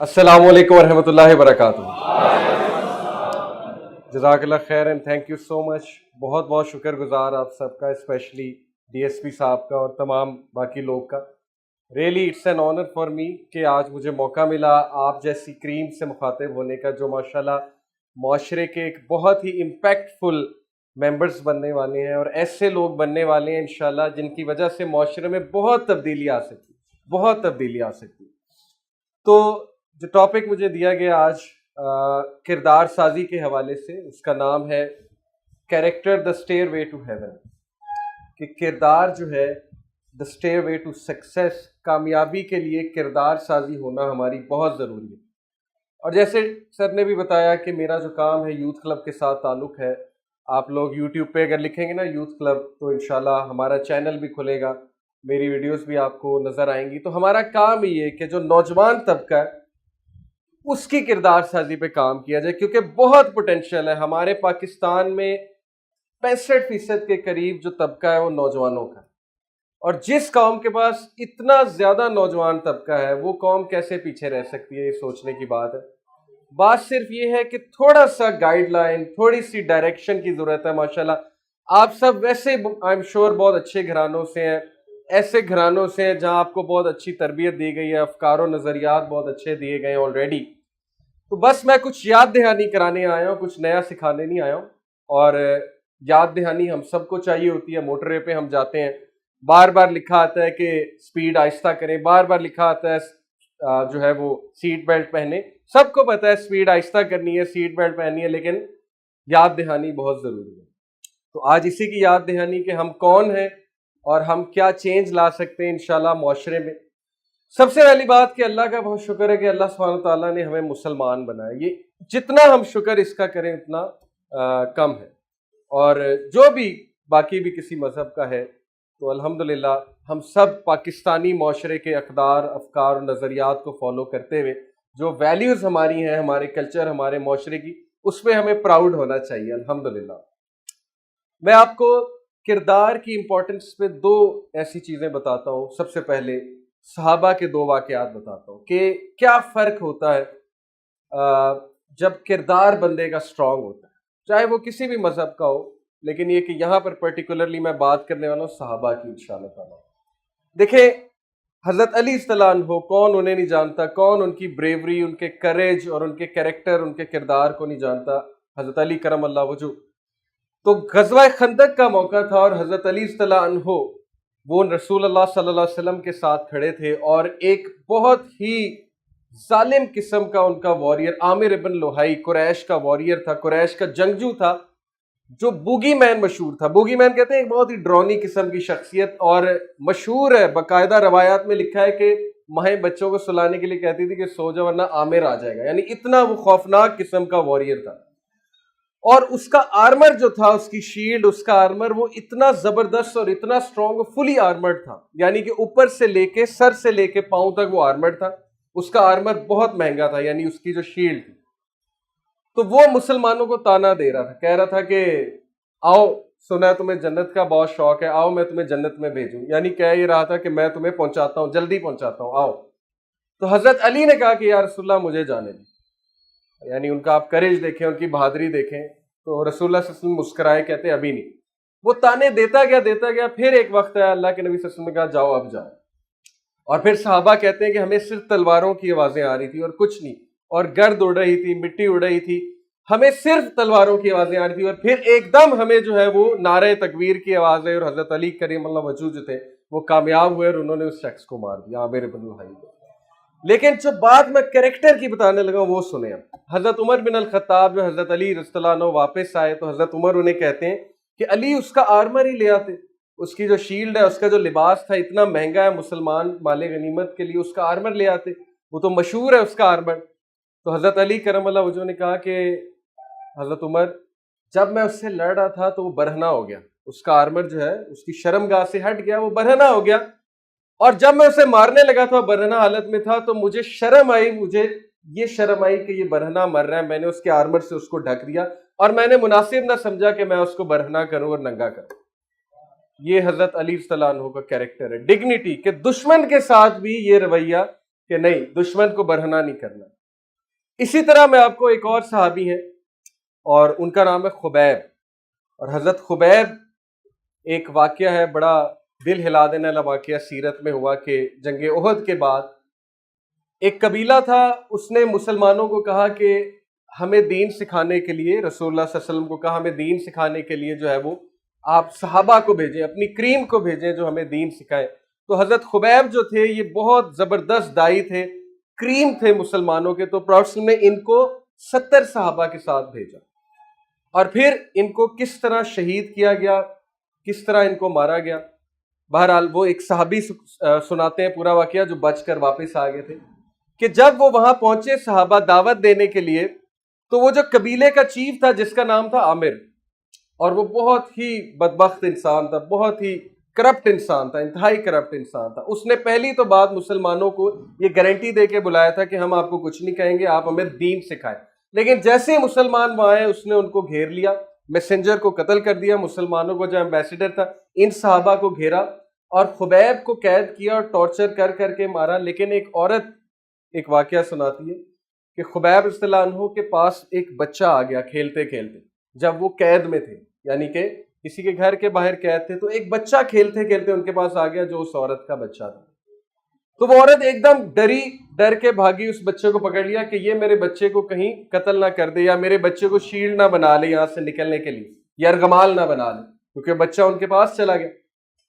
السلام علیکم ورحمۃ اللہ وبرکاتہ. جزاک اللہ خیر اینڈ تھینک یو سو مچ. بہت بہت شکر گزار آپ سب کا, اسپیشلی ڈی ایس پی صاحب کا اور تمام باقی لوگ کا. Really it's an honour for me کہ آج مجھے موقع ملا آپ جیسی کریم سے مخاطب ہونے کا, جو ماشاءاللہ معاشرے کے ایک بہت ہی امپیکٹفل ممبرس بننے والے ہیں اور ایسے لوگ بننے والے ہیں انشاءاللہ جن کی وجہ سے معاشرے میں بہت تبدیلی آ سکتی, بہت تبدیلی آ سکتی. تو جو ٹاپک مجھے دیا گیا آج کردار سازی کے حوالے سے, اس کا نام ہے character the stairway to heaven. کہ کردار جو ہے the stairway to success, کامیابی کے لیے کردار سازی ہونا ہماری بہت ضروری ہے. اور جیسے سر نے بھی بتایا کہ میرا جو کام ہے یوتھ کلب کے ساتھ تعلق ہے. آپ لوگ یوٹیوب پہ اگر لکھیں گے نا یوتھ کلب تو انشاءاللہ ہمارا چینل بھی کھلے گا, میری ویڈیوز بھی آپ کو نظر آئیں گی. تو ہمارا کام یہ ہے کہ جو نوجوان طبقہ ہے اس کی کردار سازی پہ کام کیا جائے, کیونکہ بہت پوٹینشیل ہے ہمارے پاکستان میں. 65% کے قریب جو طبقہ ہے وہ نوجوانوں کا, اور جس قوم کے پاس اتنا زیادہ نوجوان طبقہ ہے وہ قوم کیسے پیچھے رہ سکتی ہے, یہ سوچنے کی بات ہے. بات صرف یہ ہے کہ تھوڑا سا گائیڈ لائن, تھوڑی سی ڈائریکشن کی ضرورت ہے. ماشاءاللہ آپ سب ویسے آئی ایم شیور بہت اچھے گھرانوں سے ہیں, ایسے گھرانوں سے ہیں جہاں آپ کو بہت اچھی تربیت دی گئی ہے, افکار و نظریات بہت اچھے دیے گئے ہیں آلریڈی. تو بس میں کچھ یاد دہانی کرانے آیا ہوں, کچھ نیا سکھانے نہیں آیا ہوں. اور یاد دہانی ہم سب کو چاہیے ہوتی ہے. موٹر وے پہ ہم جاتے ہیں, بار بار لکھا آتا ہے کہ سپیڈ آہستہ کریں, بار بار لکھا آتا ہے جو ہے وہ سیٹ بیلٹ پہنے. سب کو پتہ ہے سپیڈ آہستہ کرنی ہے, سیٹ بیلٹ پہننی ہے, لیکن یاد دہانی بہت ضروری ہے. تو آج اسی کی یاد دہانی کہ ہم کون ہیں اور ہم کیا چینج لا سکتے ہیں انشاءاللہ معاشرے میں. سب سے پہلی بات کہ اللہ کا بہت شکر ہے کہ اللہ سبحانہ تعالیٰ نے ہمیں مسلمان بنایا. یہ جتنا ہم شکر اس کا کریں اتنا کم ہے. اور جو بھی باقی بھی کسی مذہب کا ہے تو الحمدللہ ہم سب پاکستانی معاشرے کے اقدار, افکار اور نظریات کو فالو کرتے ہوئے جو ویلیوز ہماری ہیں, ہمارے کلچر, ہمارے معاشرے کی, اس پہ ہمیں پراؤڈ ہونا چاہیے الحمدللہ. میں آپ کو کردار کی امپورٹنس پہ 2 ایسی چیزیں بتاتا ہوں. سب سے پہلے صحابہ کے 2 واقعات بتاتا ہوں کہ کیا فرق ہوتا ہے جب کردار بندے کا اسٹرانگ ہوتا ہے, چاہے وہ کسی بھی مذہب کا ہو. لیکن یہ کہ یہاں پر پرٹیکولرلی میں بات کرنے والا ہوں صحابہ کی انشاءاللہ تعالیٰ. دیکھیں حضرت علی رضی اللہ عنہ, کون انہیں نہیں جانتا, کون ان کی بریوری, ان کے کریج اور ان کے کریکٹر, ان کے کردار کو نہیں جانتا. حضرت علی کرم اللہ وجہ. تو غزوہ خندق کا موقع تھا اور حضرت علی رضی اللہ عنہ وہ رسول اللہ صلی اللہ علیہ وسلم کے ساتھ کھڑے تھے, اور ایک بہت ہی ظالم قسم کا ان کا واریر, عامر ابن لوہائی, قریش کا واریر تھا, قریش کا جنگجو تھا, جو بوگی مین مشہور تھا. بوگی مین کہتے ہیں ایک بہت ہی ڈرونی قسم کی شخصیت, اور مشہور ہے, باقاعدہ روایات میں لکھا ہے کہ مائیں بچوں کو سلانے کے لیے کہتی تھی کہ سو جا ورنہ عامر آ جائے گا. یعنی اتنا وہ خوفناک قسم کا واریر تھا. اور اس کا آرمر جو تھا, اس کی شیلڈ, اس کا آرمر وہ اتنا زبردست اور اتنا اسٹرانگ, فلی آرمرڈ تھا. یعنی کہ اوپر سے لے کے, سر سے لے کے پاؤں تک وہ آرمرڈ تھا. اس کا آرمر بہت مہنگا تھا, یعنی اس کی جو شیلڈ تھی. تو وہ مسلمانوں کو تانا دے رہا تھا, کہہ رہا تھا کہ آؤ, سنا ہے تمہیں جنت کا بہت شوق ہے, آؤ میں تمہیں جنت میں بھیجوں. یعنی کہہ یہ رہا تھا کہ میں تمہیں پہنچاتا ہوں, جلدی پہنچاتا ہوں, آؤ. تو حضرت علی نے کہا کہ یا رسول اللہ مجھے جانے دیں. یعنی ان کا آپ کریج دیکھیں, ان کی بہادری دیکھیں. تو رسول اللہ صلی اللہ علیہ وسلم مسکرائے, کہتے ابھی نہیں. وہ تانے دیتا گیا. پھر ایک وقت آیا, اللہ کے نبی صلی اللہ علیہ وسلم نے کہا جاؤ اب جاؤ. اور پھر صحابہ کہتے ہیں کہ ہمیں صرف تلواروں کی آوازیں آ رہی تھی اور کچھ نہیں, اور گرد اڑ رہی تھی, مٹی اڑ رہی تھی, ہمیں صرف تلواروں کی آوازیں آ رہی تھی. اور پھر ایک دم ہمیں جو ہے وہ نعرہ تکبیر کی آواز ہے, اور حضرت علی کریم اللہ وجہ جو تھے وہ کامیاب ہوئے اور انہوں نے اس شخص کو مار دیا, عامر ابن لوہائی کو. لیکن جو بات میں کریکٹر کی بتانے لگا وہ سنیں. حضرت عمر بن الخطاب جو حضرت علی رضی اللہ عنہ واپس آئے تو حضرت عمر انہیں کہتے ہیں کہ علی اس کا آرمر ہی لے آتے, اس کی جو شیلڈ ہے, اس کا جو لباس تھا اتنا مہنگا ہے مسلمان مال غنیمت کے لیے, اس کا آرمر لے آتے, وہ تو مشہور ہے اس کا آرمر. تو حضرت علی کرم اللہ وجہ نے کہا کہ حضرت عمر جب میں اس سے لڑ رہا تھا تو وہ برہنہ ہو گیا, اس کا آرمر جو ہے اس کی شرمگاہ سے ہٹ گیا, وہ برہنہ ہو گیا. اور جب میں اسے مارنے لگا تھا, برہنہ حالت میں تھا, تو مجھے شرم آئی, مجھے یہ شرم آئی کہ یہ برہنہ مر رہا ہے. میں نے اس کے آرمر سے اس کو ڈھک دیا, اور میں نے مناسب نہ سمجھا کہ میں اس کو برہنہ کروں اور ننگا کروں. یہ حضرت علی رضی اللہ عنہ کا کیریکٹر ہے, ڈگنیٹی, کہ دشمن کے ساتھ بھی یہ رویہ کہ نہیں دشمن کو برہنہ نہیں کرنا۔ اسی طرح میں آپ کو ایک اور صحابی ہیں اور ان کا نام ہے خبیب، اور حضرت خبیب ایک واقعہ ہے بڑا دل ہلا دینے والا واقعہ سیرت میں ہوا کہ جنگ احد کے بعد ایک قبیلہ تھا، اس نے مسلمانوں کو کہا کہ ہمیں دین سکھانے کے لیے، رسول اللہ صلی اللہ علیہ وسلم کو کہا ہمیں دین سکھانے کے لیے جو ہے وہ آپ صحابہ کو بھیجیں، اپنی کریم کو بھیجیں جو ہمیں دین سکھائیں۔ تو حضرت خبیب جو تھے یہ بہت زبردست دائی تھے، کریم تھے مسلمانوں کے، تو پروفیٹ نے ان کو 70 صحابہ کے ساتھ بھیجا، اور پھر ان کو کس طرح شہید کیا گیا، کس طرح ان کو مارا گیا۔ بہرحال وہ ایک صحابی سناتے ہیں پورا واقعہ جو بچ کر واپس آ گئے تھے، کہ جب وہ وہاں پہنچے صحابہ دعوت دینے کے لیے، تو وہ جو قبیلے کا چیف تھا جس کا نام تھا عامر، اور وہ بہت ہی بدبخت انسان تھا، بہت ہی کرپٹ انسان تھا، انتہائی کرپٹ انسان تھا۔ اس نے پہلی تو بات مسلمانوں کو یہ گارنٹی دے کے بلایا تھا کہ ہم آپ کو کچھ نہیں کہیں گے، آپ ہمیں دین سکھائیں، لیکن جیسے ہی مسلمان وہاں آئے اس نے ان کو گھیر لیا، میسنجر کو قتل کر دیا، مسلمانوں کو جو ایمبیسیڈر تھا ان صحابہ کو گھیرا اور خبیب کو قید کیا اور ٹارچر کر کر کے مارا۔ لیکن ایک عورت ایک واقعہ سناتی ہے کہ خبیب رضی اللہ عنہ کے پاس ایک بچہ آ گیا کھیلتے کھیلتے، جب وہ قید میں تھے، یعنی کہ کسی کے گھر کے باہر قید تھے، تو ایک بچہ کھیلتے کھیلتے ان کے پاس آ گیا جو اس عورت کا بچہ تھا۔ تو وہ عورت ایک دم ڈر کے بھاگی، اس بچے کو پکڑ لیا کہ یہ میرے بچے کو کہیں قتل نہ کر دے، یا میرے بچے کو شیلڈ نہ بنا لے یہاں سے نکلنے کے لیے، یا ارغمال نہ بنا لے، کیونکہ بچہ ان کے پاس چلا گیا۔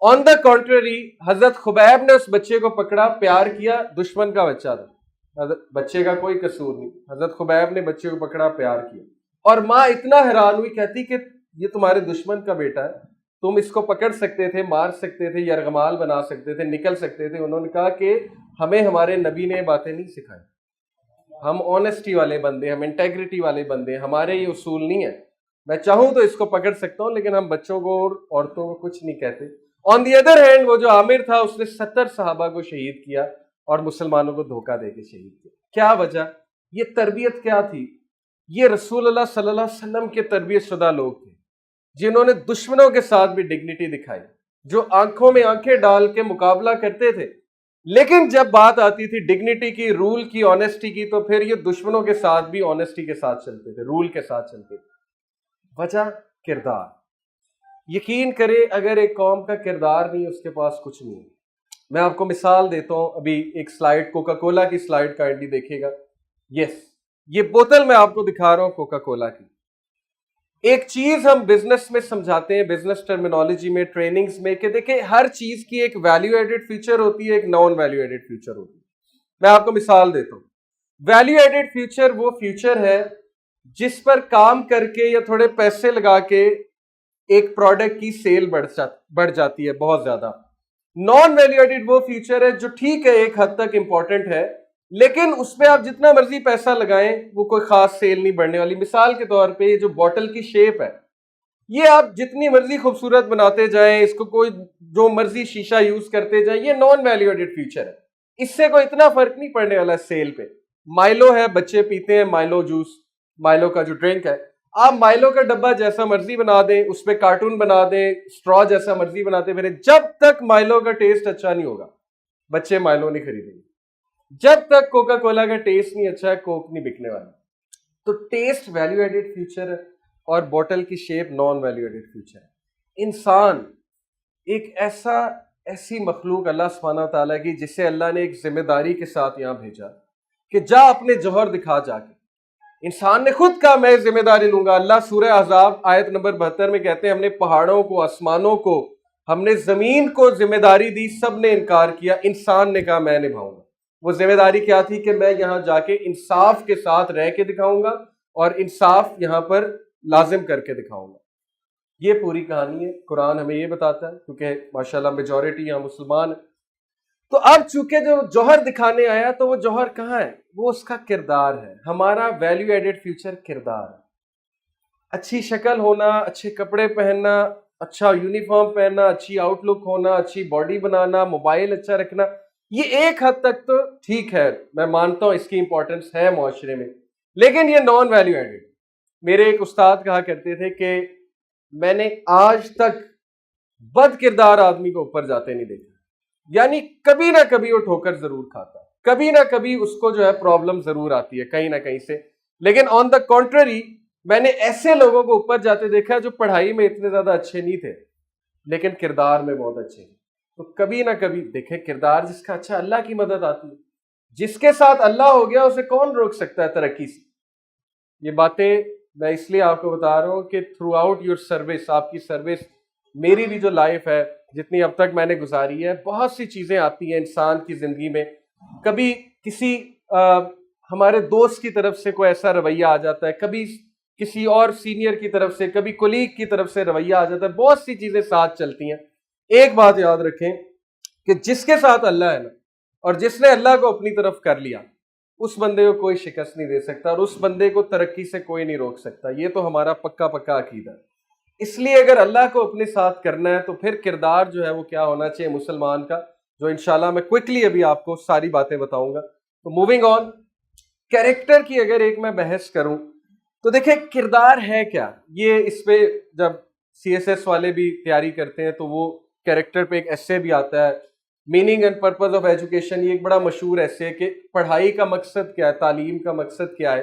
آن دا کنٹریری حضرت خبیب نے اس بچے کو پکڑا، پیار کیا، دشمن کا بچہ تھا، بچے کا کوئی قصور نہیں، حضرت خبیب نے بچے کو پکڑا، پیار کیا، اور ماں اتنا حیران ہوئی، کہتی کہ یہ تمہارے دشمن کا بیٹا ہے، تم اس کو پکڑ سکتے تھے، مار سکتے تھے، یرغمال بنا سکتے تھے، نکل سکتے تھے۔ انہوں نے کہا کہ ہمیں ہمارے نبی نے باتیں نہیں سکھائی، ہم آنیسٹی والے بندے، ہم انٹیگریٹی والے بندے، ہمارے یہ اصول نہیں ہیں، میں چاہوں تو اس کو پکڑ سکتا ہوں لیکن ہم بچوں کو اور عورتوں کو کچھ نہیں کہتے۔ آن دی ادر ہینڈ وہ جو عامر تھا اس نے 70 صحابہ کو شہید کیا اور مسلمانوں کو دھوکہ دے کے شہید کیا۔ کیا وجہ؟ یہ تربیت کیا تھی؟ یہ رسول اللہ صلی اللہ علیہ وسلم کے تربیت شدہ لوگ تھے جنہوں نے دشمنوں کے ساتھ بھی ڈگنیٹی دکھائی، جو آنکھوں میں آنکھیں ڈال کے مقابلہ کرتے تھے، لیکن جب بات آتی تھی ڈگنیٹی کی، رول کی، آنیسٹی کی، تو پھر یہ دشمنوں کے ساتھ بھی آنیسٹی کے ساتھ چلتے تھے، رول کے ساتھ چلتے تھے۔ وجہ کردار۔ یقین کرے اگر ایک قوم کا کردار نہیں اس کے پاس کچھ نہیں ہے۔ میں آپ کو مثال دیتا ہوں، ابھی ایک سلائیڈ کوکا کولا کی سلائیڈ کائنڈلی دیکھیے گا۔ یس، یہ بوتل میں آپ کو دکھا رہا ہوں کوکا کولا کی۔ ایک چیز ہم بزنس میں سمجھاتے ہیں، بزنس ٹرمینالوجی میں، ٹریننگز میں، کہ دیکھیں ہر چیز کی ایک ویلیو ایڈڈ فیچر ہوتی ہے، ایک نان ویلیو ایڈڈ فیچر ہوتی ہے۔ میں آپ کو مثال دیتا ہوں۔ ویلیو ایڈڈ فیچر وہ فیچر ہے جس پر کام کر کے یا تھوڑے پیسے لگا کے ایک پروڈکٹ کی سیل بڑھ جاتی ہے بہت زیادہ۔ نان ویلیو ایڈڈ وہ فیچر ہے جو ٹھیک ہے ایک حد تک امپورٹنٹ ہے، لیکن اس پہ آپ جتنا مرضی پیسہ لگائیں وہ کوئی خاص سیل نہیں بڑھنے والی۔ مثال کے طور پہ یہ جو بوٹل کی شیپ ہے، یہ آپ جتنی مرضی خوبصورت بناتے جائیں، اس کو کوئی جو مرضی شیشہ یوز کرتے جائیں، یہ نان ویلیو ایڈڈ فیچر ہے، اس سے کوئی اتنا فرق نہیں پڑنے والا سیل پہ۔ مائلو ہے، بچے پیتے ہیں مائلو جوس، مائلو کا جو ڈرنک ہے، آپ مائلو کا ڈبہ جیسا مرضی بنا دیں، اس پہ کارٹون بنا دیں، اسٹرا جیسا مرضی بناتے پھریں، جب تک مائلو کا ٹیسٹ اچھا نہیں ہوگا بچے مائلو نہیں خریدیں گے۔ جب تک کوکا کولا کا ٹیسٹ نہیں اچھا ہے کوک نہیں بکنے والا۔ تو ٹیسٹ ویلیو ایڈڈ فیچر ہے اور بوٹل کی shape naan value added feature ہے۔ انسان ایک ایسی مخلوق اللہ سبحانہ تعالیٰ کی جسے اللہ نے ایک ذمہ داری کے ساتھ یہاں بھیجا کہ جا اپنے جوہر دکھا جا کے۔ انسان نے خود کہا میں ذمہ داری لوں گا۔ اللہ سورہ احزاب آیت نمبر 72 میں کہتے ہیں ہم نے پہاڑوں کو، آسمانوں کو، ہم نے زمین کو ذمہ داری دی، سب نے انکار کیا، انسان نے کہا میں نبھاؤں گا۔ وہ ذمہ داری کیا تھی کہ میں یہاں جا کے انصاف کے ساتھ رہ کے دکھاؤں گا اور انصاف یہاں پر لازم کر کے دکھاؤں گا۔ یہ پوری کہانی ہے، قرآن ہمیں یہ بتاتا ہے، کیونکہ ماشاءاللہ میجورٹی یہاں مسلمان ہے۔ تو اب چونکہ جو جوہر دکھانے آیا تو وہ جوہر کہاں ہے؟ وہ اس کا کردار ہے۔ ہمارا ویلیو ایڈڈ فیچر کردار ہے۔ اچھی شکل ہونا، اچھے کپڑے پہننا، اچھا یونیفارم پہننا، اچھی آؤٹ لک ہونا، اچھی باڈی بنانا، موبائل اچھا رکھنا، یہ ایک حد تک تو ٹھیک ہے، میں مانتا ہوں اس کی امپورٹنس ہے معاشرے میں، لیکن یہ نان ویلیو ایڈڈ۔ میرے ایک استاد کہا کرتے تھے کہ میں نے آج تک بد کردار آدمی کو اوپر جاتے نہیں دیکھا، یعنی کبھی نہ کبھی وہ ٹھوکر ضرور کھاتا ہے، کبھی نہ کبھی اس کو جو ہے پرابلم ضرور آتی ہے کہیں نہ کہیں سے. لیکن آن دا کنٹرری میں نے ایسے لوگوں کو اوپر جاتے دیکھا جو پڑھائی میں اتنے زیادہ اچھے نہیں تھے لیکن کردار میں بہت اچھے ہیں. تو کبھی نہ کبھی دیکھیں کردار جس کا اچھا اللہ کی مدد آتی ہے. جس کے ساتھ اللہ ہو گیا اسے کون روک سکتا ہے ترقی سے. یہ باتیں میں اس لیے آپ کو بتا رہا ہوں کہ تھرو آؤٹ یور سروس، آپ کی سروس، میری بھی جو لائف ہے جتنی اب تک میں نے گزاری ہے، بہت سی چیزیں آتی ہیں انسان کی زندگی میں. کبھی کسی ہمارے دوست کی طرف سے کوئی ایسا رویہ آ جاتا ہے، کبھی کسی اور سینئر کی طرف سے، کبھی کولیگ کی طرف سے رویہ آ جاتا ہے، بہت سی چیزیں ساتھ چلتی ہیں. ایک بات یاد رکھیں کہ جس کے ساتھ اللہ ہے نا، اور جس نے اللہ کو اپنی طرف کر لیا، اس بندے کو کوئی شکست نہیں دے سکتا اور اس بندے کو ترقی سے کوئی نہیں روک سکتا. یہ تو ہمارا پکا عقیدہ ہے. اس لیے اگر اللہ کو اپنے ساتھ کرنا ہے تو پھر کردار جو ہے وہ کیا ہونا چاہیے مسلمان کا، جو انشاءاللہ میں کوئکلی ابھی آپ کو ساری باتیں بتاؤں گا. تو موونگ آن، کیریکٹر کی اگر ایک میں بحث کروں تو دیکھیں کردار ہے کیا. یہ اس پہ جب CSS والے بھی تیاری کرتے ہیں تو وہ کیریکٹر پہ ایک ایسے بھی آتا ہے، meaning and purpose of education. یہ ایک بڑا مشہور ایسے کہ پڑھائی کا مقصد کیا ہے، تعلیم کا مقصد کیا ہے.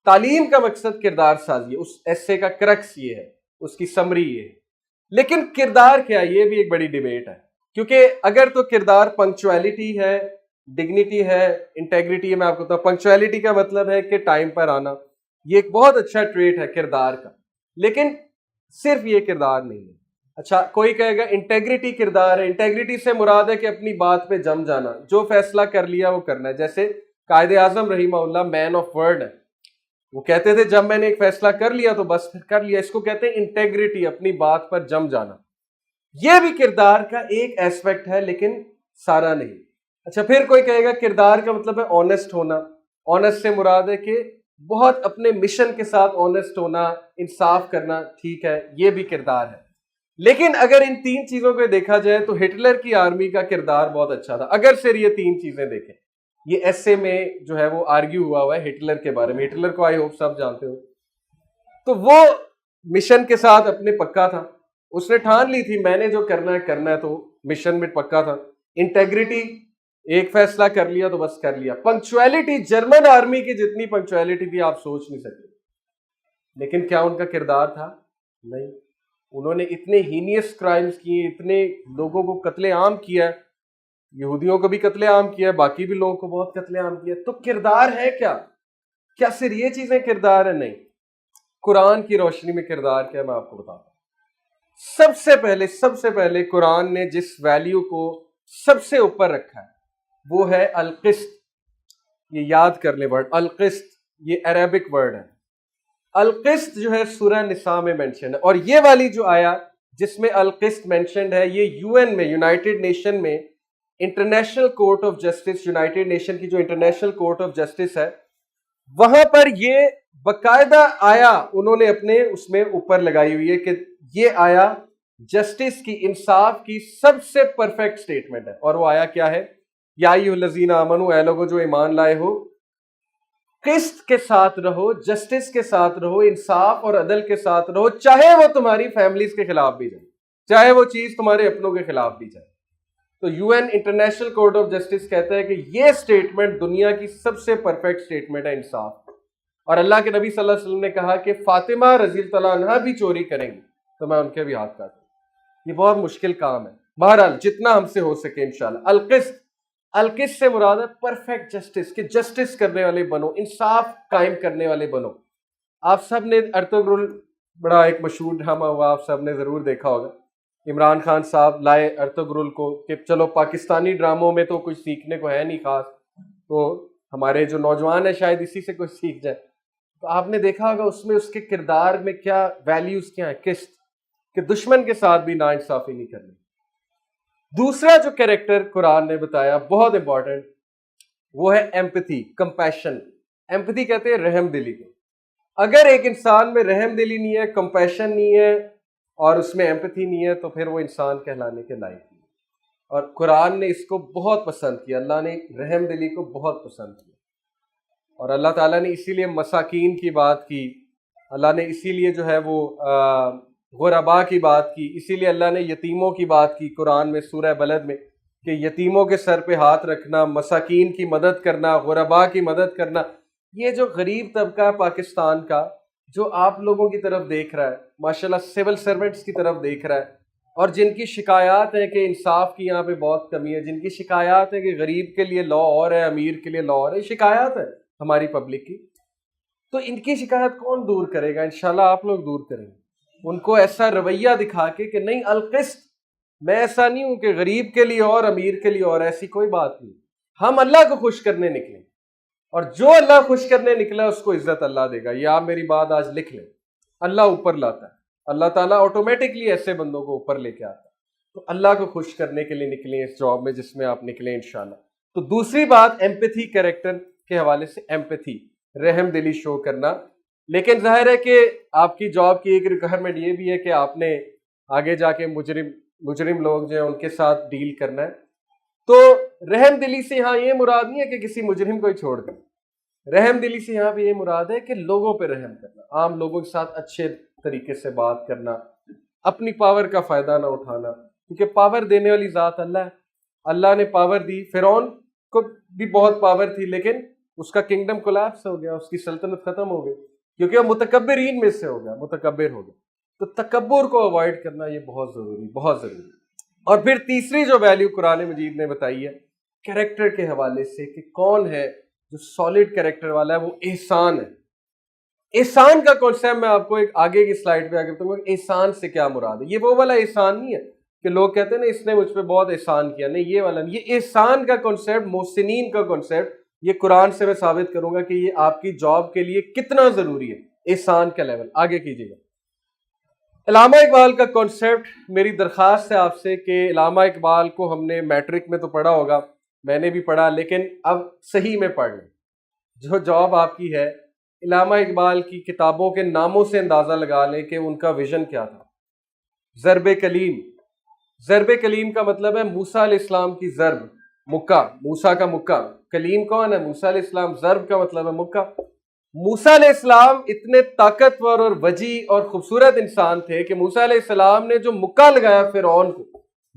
تعلیم کا مقصد کردار سازی ہے. اس ایسے کا کرکس یہ ہے، اس کی سمری یہ ہے. لیکن کردار کیا ہے، یہ بھی ایک بڑی ڈیبیٹ ہے. کیونکہ اگر تو کردار پنکچویلٹی ہے، ڈگنیٹی ہے، انٹیگریٹی ہے. میں آپ کو بتاؤں پنکچویلٹی کا مطلب ہے کہ ٹائم پر آنا، یہ ایک بہت اچھا ٹریٹ ہے کردار کا. لیکن صرف یہ کردار نہیں ہے. اچھا کوئی کہے گا انٹیگریٹی کردار ہے. انٹیگریٹی سے مراد ہے کہ اپنی بات پہ جم جانا، جو فیصلہ کر لیا وہ کرنا ہے. جیسے قائد اعظم رحمہ اللہ مین آف ورڈ ہے، وہ کہتے تھے جب میں نے ایک فیصلہ کر لیا تو بس پھر کر لیا. اس کو کہتے ہیں انٹیگریٹی، اپنی بات پر جم جانا. یہ بھی کردار کا ایک ایسپیکٹ ہے لیکن سارا نہیں. اچھا پھر کوئی کہے گا کردار کا مطلب ہے آنیسٹ ہونا. آنیسٹ سے مراد ہے کہ بہت اپنے مشن کے ساتھ آنیسٹ ہونا، انصاف کرنا. ٹھیک ہے، یہ بھی کردار ہے. لیکن اگر ان تین چیزوں کو دیکھا جائے تو ہٹلر کی آرمی کا کردار بہت اچھا تھا. اگر صرف یہ تین چیزیں دیکھیں، یہ ایسے میں جو ہے وہ آرگیو ہوا ہے ہٹلر کے بارے میں. ہٹلر کو آئی ہوپ سب جانتے ہو. تو وہ مشن کے ساتھ اپنے پکا تھا، اس نے ٹھان لی تھی میں نے جو کرنا ہے تو مشن میں پکا تھا. انٹیگریٹی، ایک فیصلہ کر لیا تو بس کر لیا. پنکچویلٹی، جرمن آرمی کی جتنی پنکچویلٹی تھی آپ سوچ نہیں سکتے. لیکن کیا ان کا کردار تھا؟ نہیں. انہوں نے اتنے ہینیس کرائمز کیے، اتنے لوگوں کو قتل عام کیا، یہودیوں کو بھی قتل عام کیا، باقی بھی لوگوں کو بہت قتل عام کیا. تو کردار ہے کیا؟ کیا صرف یہ چیزیں کردار ہیں؟ نہیں. قرآن کی روشنی میں کردار کیا میں آپ کو بتاتا ہوں. سب سے پہلے قرآن نے جس ویلیو کو سب سے اوپر رکھا ہے وہ ہے القسط. یہ یاد کر لیں ورڈ القسط، یہ عربک ورڈ ہے. القسط جو ہے سورہ نساء میں مینشن ہے. اور یہ والی جو آیا جس میں القسط مینشنڈ ہے، یہ UN میں، یونائٹڈ نیشن میں international court of justice, United nation کی جو انٹرنیشنل کورٹ آف جسٹس ہے، وہاں پر یہ باقاعدہ آیا انہوں نے اپنے اس میں اوپر لگائی ہوئی ہے کہ یہ آیا جسٹس کی، انصاف کی سب سے پرفیکٹ سٹیٹمنٹ ہے. اور وہ آیا کیا ہے؟ یا ایھا الذین آمنو، اے لوگو جو ایمان لائے ہو، قسط کے ساتھ رہو، جسٹس کے ساتھ رہو، انصاف اور عدل کے ساتھ رہو، چاہے وہ تمہاری فیملیز کے خلاف بھی جائے، چاہے وہ چیز تمہارے اپنوں کے خلاف بھی جائے. تو UN international court of justice کہتا ہے کہ یہ سٹیٹمنٹ دنیا کی سب سے پرفیکٹ سٹیٹمنٹ ہے انصاف. اور اللہ کے نبی صلی اللہ علیہ وسلم نے کہا کہ فاطمہ رضی اللہ عنہا بھی چوری کریں گی تو میں ان کے بھی ہاتھ کاٹوں. یہ بہت مشکل کام ہے، بہرحال جتنا ہم سے ہو سکے انشاءاللہ. القسط، القسط سے مراد ہے پرفیکٹ جسٹس، کہ جسٹس کرنے والے بنو، انصاف قائم کرنے والے بنو. آپ سب نے ارطغرل، بڑا ایک مشہور ڈرامہ ہوا، آپ سب نے ضرور دیکھا ہوگا. عمران خان صاحب لائے ارطغرل کو کہ چلو پاکستانی ڈراموں میں تو کچھ سیکھنے کو ہے نہیں خاص، تو ہمارے جو نوجوان ہیں شاید اسی سے کچھ سیکھ جائے. تو آپ نے دیکھا ہوگا اس میں اس کے کردار میں کیا ویلیوز کیا ہیں، قسط، کہ دشمن کے ساتھ بھی ناانصافی نہیں کرنی. دوسرا جو کریکٹر قرآن نے بتایا بہت امپورٹنٹ، وہ ہے ایمپتھی، کمپیشن. ایمپتھی کہتے ہیں رحم دلی کو. اگر ایک انسان میں رحم دلی نہیں ہے، کمپیشن نہیں ہے اور اس میں ایمپتھی نہیں ہے تو پھر وہ انسان کہلانے کے لائق نہیں. اور قرآن نے اس کو بہت پسند کیا، اللہ نے رحم دلی کو بہت پسند کیا. اور اللہ تعالیٰ نے اسی لیے مساکین کی بات کی، اللہ نے اسی لیے جو ہے وہ غربا کی بات کی، اسی لیے اللہ نے یتیموں کی بات کی قرآن میں سورہ بلد میں. کہ یتیموں کے سر پہ ہاتھ رکھنا، مساکین کی مدد کرنا، غرباء کی مدد کرنا، یہ جو غریب طبقہ ہے پاکستان کا، جو آپ لوگوں کی طرف دیکھ رہا ہے، ماشاءاللہ سول سرونٹس کی طرف دیکھ رہا ہے، اور جن کی شکایات ہے کہ انصاف کی یہاں پہ بہت کمی ہے، جن کی شکایات ہے کہ غریب کے لیے لا اور ہے، امیر کے لیے لا اور ہے، شکایات ہے ہماری پبلک کی، تو ان کی شکایت کون دور کرے گا؟ انشاءاللہ آپ لوگ دور کریں گے، ان کو ایسا رویہ دکھا کے کہ نہیں القسط، میں ایسا نہیں ہوں کہ غریب کے لیے اور امیر کے لیے اور، ایسی کوئی بات نہیں، ہم اللہ کو خوش کرنے نکلیں، اور جو اللہ خوش کرنے نکلا اس کو عزت اللہ دے گا، یہ آپ میری بات آج لکھ لیں، اللہ اوپر لاتا ہے، اللہ تعالیٰ آٹومیٹکلی ایسے بندوں کو اوپر لے کے آتا ہے، تو اللہ کو خوش کرنے کے لیے نکلیں اس جاب میں جس میں آپ نکلیں انشاءاللہ۔ تو دوسری بات ایمپیتھی، کریکٹر کے حوالے سے ایمپیتھی، رحم دلی شو کرنا، لیکن ظاہر ہے کہ آپ کی جاب کی ایک ریکوائرمنٹ یہ بھی ہے کہ آپ نے آگے جا کے مجرم لوگ جو ہیں ان کے ساتھ ڈیل کرنا ہے، تو رحم دلی سے یہاں یہ مراد نہیں ہے کہ کسی مجرم کو ہی چھوڑ دیں، رحم دلی سے یہاں پہ یہ مراد ہے کہ لوگوں پہ رحم کرنا، عام لوگوں کے ساتھ اچھے طریقے سے بات کرنا، اپنی پاور کا فائدہ نہ اٹھانا، کیونکہ پاور دینے والی ذات اللہ ہے، اللہ نے پاور دی، فرعون کو بھی بہت پاور تھی لیکن اس کا کنگڈم کولیپس ہو گیا، اس کی سلطنت ختم ہو گئی، کیونکہ وہ متکبرین میں سے ہو گیا، متکبر ہو گیا، تو تکبر کو اوائڈ کرنا یہ بہت ضروری، بہت ضروری۔ اور پھر تیسری جو ویلیو قرآن مجید نے بتائی ہے کریکٹر کے حوالے سے کہ کون ہے جو سالڈ کریکٹر والا ہے، وہ احسان ہے۔ احسان کا کانسیپٹ میں آپ کو ایک آگے کی سلائیڈ پہ آگے بتاؤں گا، احسان سے کیا مراد ہے۔ یہ وہ والا احسان نہیں ہے کہ لوگ کہتے ہیں نا اس نے مجھ پہ بہت احسان کیا، نہیں، یہ والا نہیں، یہ احسان کا کانسیپٹ، محسنین کا کانسیپٹ، یہ قرآن سے میں ثابت کروں گا کہ یہ آپ کی جاب کے لیے کتنا ضروری ہے، احسان کا لیول۔ آگے کیجیے گا۔ علامہ اقبال کا کانسیپٹ، میری درخواست ہے آپ سے کہ علامہ اقبال کو ہم نے میٹرک میں تو پڑھا ہوگا، میں نے بھی پڑھا، لیکن اب صحیح میں پڑھ لیں۔ جو جاب آپ کی ہے، علامہ اقبال کی کتابوں کے ناموں سے اندازہ لگا لیں کہ ان کا ویژن کیا تھا۔ ضرب کلیم، ضرب کلیم کا مطلب ہے موسیٰ علیہ السلام کی ضرب، مکہ، موسیٰ کا مکہ، کلیم کون ہے؟ موسیٰ علیہ السلام، ضرب کا مطلب ہے مکہ۔ موسیٰ علیہ السلام اتنے طاقتور اور وجیح اور خوبصورت انسان تھے کہ موسیٰ علیہ السلام نے جو مکہ لگایا فرعون کو،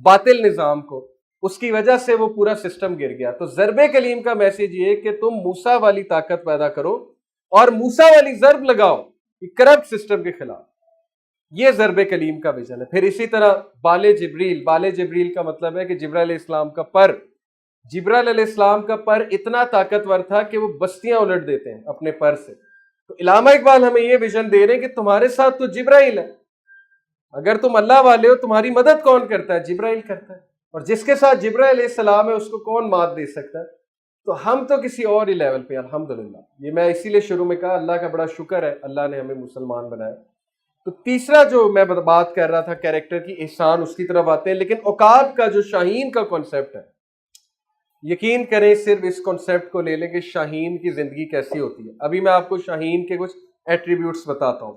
باطل نظام کو، اس کی وجہ سے وہ پورا سسٹم گر گیا۔ تو ضرب کلیم کا میسج یہ کہ تم موسیٰ والی طاقت پیدا کرو اور موسیٰ والی ضرب لگاؤ کرپٹ سسٹم کے خلاف، یہ ضرب کلیم کا ویژن ہے۔ پھر اسی طرح بال جبریل، بال جبریل کا مطلب ہے کہ جبرائیل علیہ السلام کا پر، جبرائیل علیہ السلام کا پر اتنا طاقتور تھا کہ وہ بستیاں الٹ دیتے ہیں اپنے پر سے۔ تو علامہ اقبال ہمیں یہ ویژن دے رہے ہیں کہ تمہارے ساتھ تو جبرائیل ہے، اگر تم اللہ والے ہو تمہاری مدد کون کرتا ہے؟ جبرائیل کرتا ہے، اور جس کے ساتھ جبرائیل علیہ السلام ہے اس کو کون مات دے سکتا ہے؟ تو ہم تو کسی اور ہی لیول پہ، الحمدللہ۔ یہ میں اسی لیے شروع میں کہا اللہ کا بڑا شکر ہے، اللہ نے ہمیں مسلمان بنایا۔ تو تیسرا جو میں بات کر رہا تھا کیریکٹر کی، احسان، اس کی طرف آتے ہیں، لیکن عقاب کا جو شاہین کا کانسیپٹ ہے، یقین کریں صرف اس کانسیپٹ کو لے لیں کہ شاہین کی زندگی کیسی ہوتی ہے۔ ابھی میں آپ کو شاہین کے کچھ ایٹریبیوٹس بتاتا ہوں۔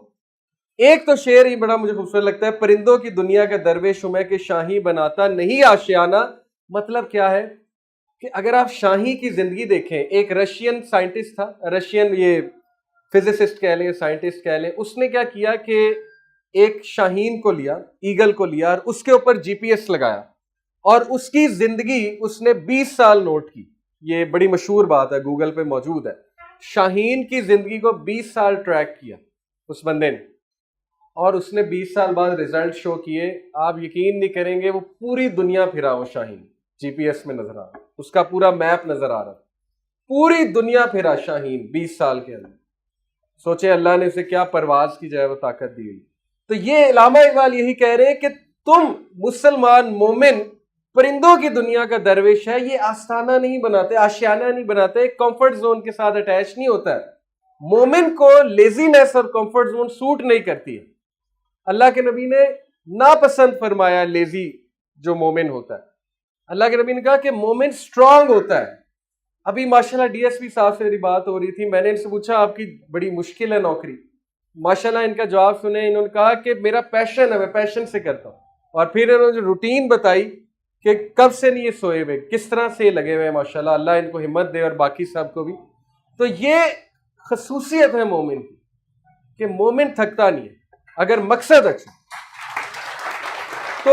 ایک تو شعر ہی بڑا مجھے خوبصورت لگتا ہے، پرندوں کی دنیا کا درویش ہوں میں کہ شاہی بناتا نہیں آشیانہ۔ مطلب کیا ہے کہ اگر آپ شاہی کی زندگی دیکھیں، ایک رشین سائنٹسٹ تھا، رشین یہ فزسسٹ کہہ لیں، سائنٹسٹ کہہ لیں، اس نے کیا کیا کہ ایک شاہین کو لیا، ایگل کو لیا، اور اس کے اوپر جی پی ایس لگایا، اور اس کی زندگی اس نے 20 سال نوٹ کی۔ یہ بڑی مشہور بات ہے، گوگل پہ موجود ہے۔ شاہین کی زندگی کو 20 سال ٹریک کیا اس بندے نے، اور اس نے 20 سال بعد ریزلٹ شو کیے، آپ یقین نہیں کریں گے، وہ پوری دنیا پھرا، وہ شاہین جی پی ایس میں نظر آ رہا، اس کا پورا میپ نظر آ رہا، پوری دنیا پھرا شاہین 20 سال کے اندر۔ سوچے اللہ نے اسے کیا پرواز کی جائے وہ طاقت دی ہوئی۔ تو یہ علامہ اقبال یہی کہہ رہے ہیں کہ تم مسلمان مومن پرندوں کی دنیا کا درویش ہے، یہ آستانہ نہیں بناتے، آشیانہ نہیں بناتے، کمفرٹ زون کے ساتھ اٹیچ نہیں ہوتا ہے۔ مومن کو لیزینس اور کمفرٹ زون سوٹ نہیں کرتی ہے۔ اللہ کے نبی نے ناپسند فرمایا لیزی جو مومن ہوتا ہے۔ اللہ کے نبی نے کہا کہ مومن سٹرونگ ہوتا ہے۔ ابھی ماشاءاللہ ڈی ایس پی صاحب سے میری بات ہو رہی تھی، میں نے ان سے پوچھا آپ کی بڑی مشکل ہے نوکری، ماشاءاللہ ان کا جواب سنے، انہوں نے کہا کہ میرا پیشن ہے، میں پیشن سے کرتا ہوں، اور پھر انہوں نے روٹین بتائی کہ کب سے نہیں یہ سوئے ہوئے، کس طرح سے لگے ہوئے ہیں، ماشاءاللہ اللہ ان کو ہمت دے اور باقی سب کو بھی۔ تو یہ خصوصیت ہے مومن کی کہ مومن تھکتا نہیں ہے اگر مقصد اچھا۔ تو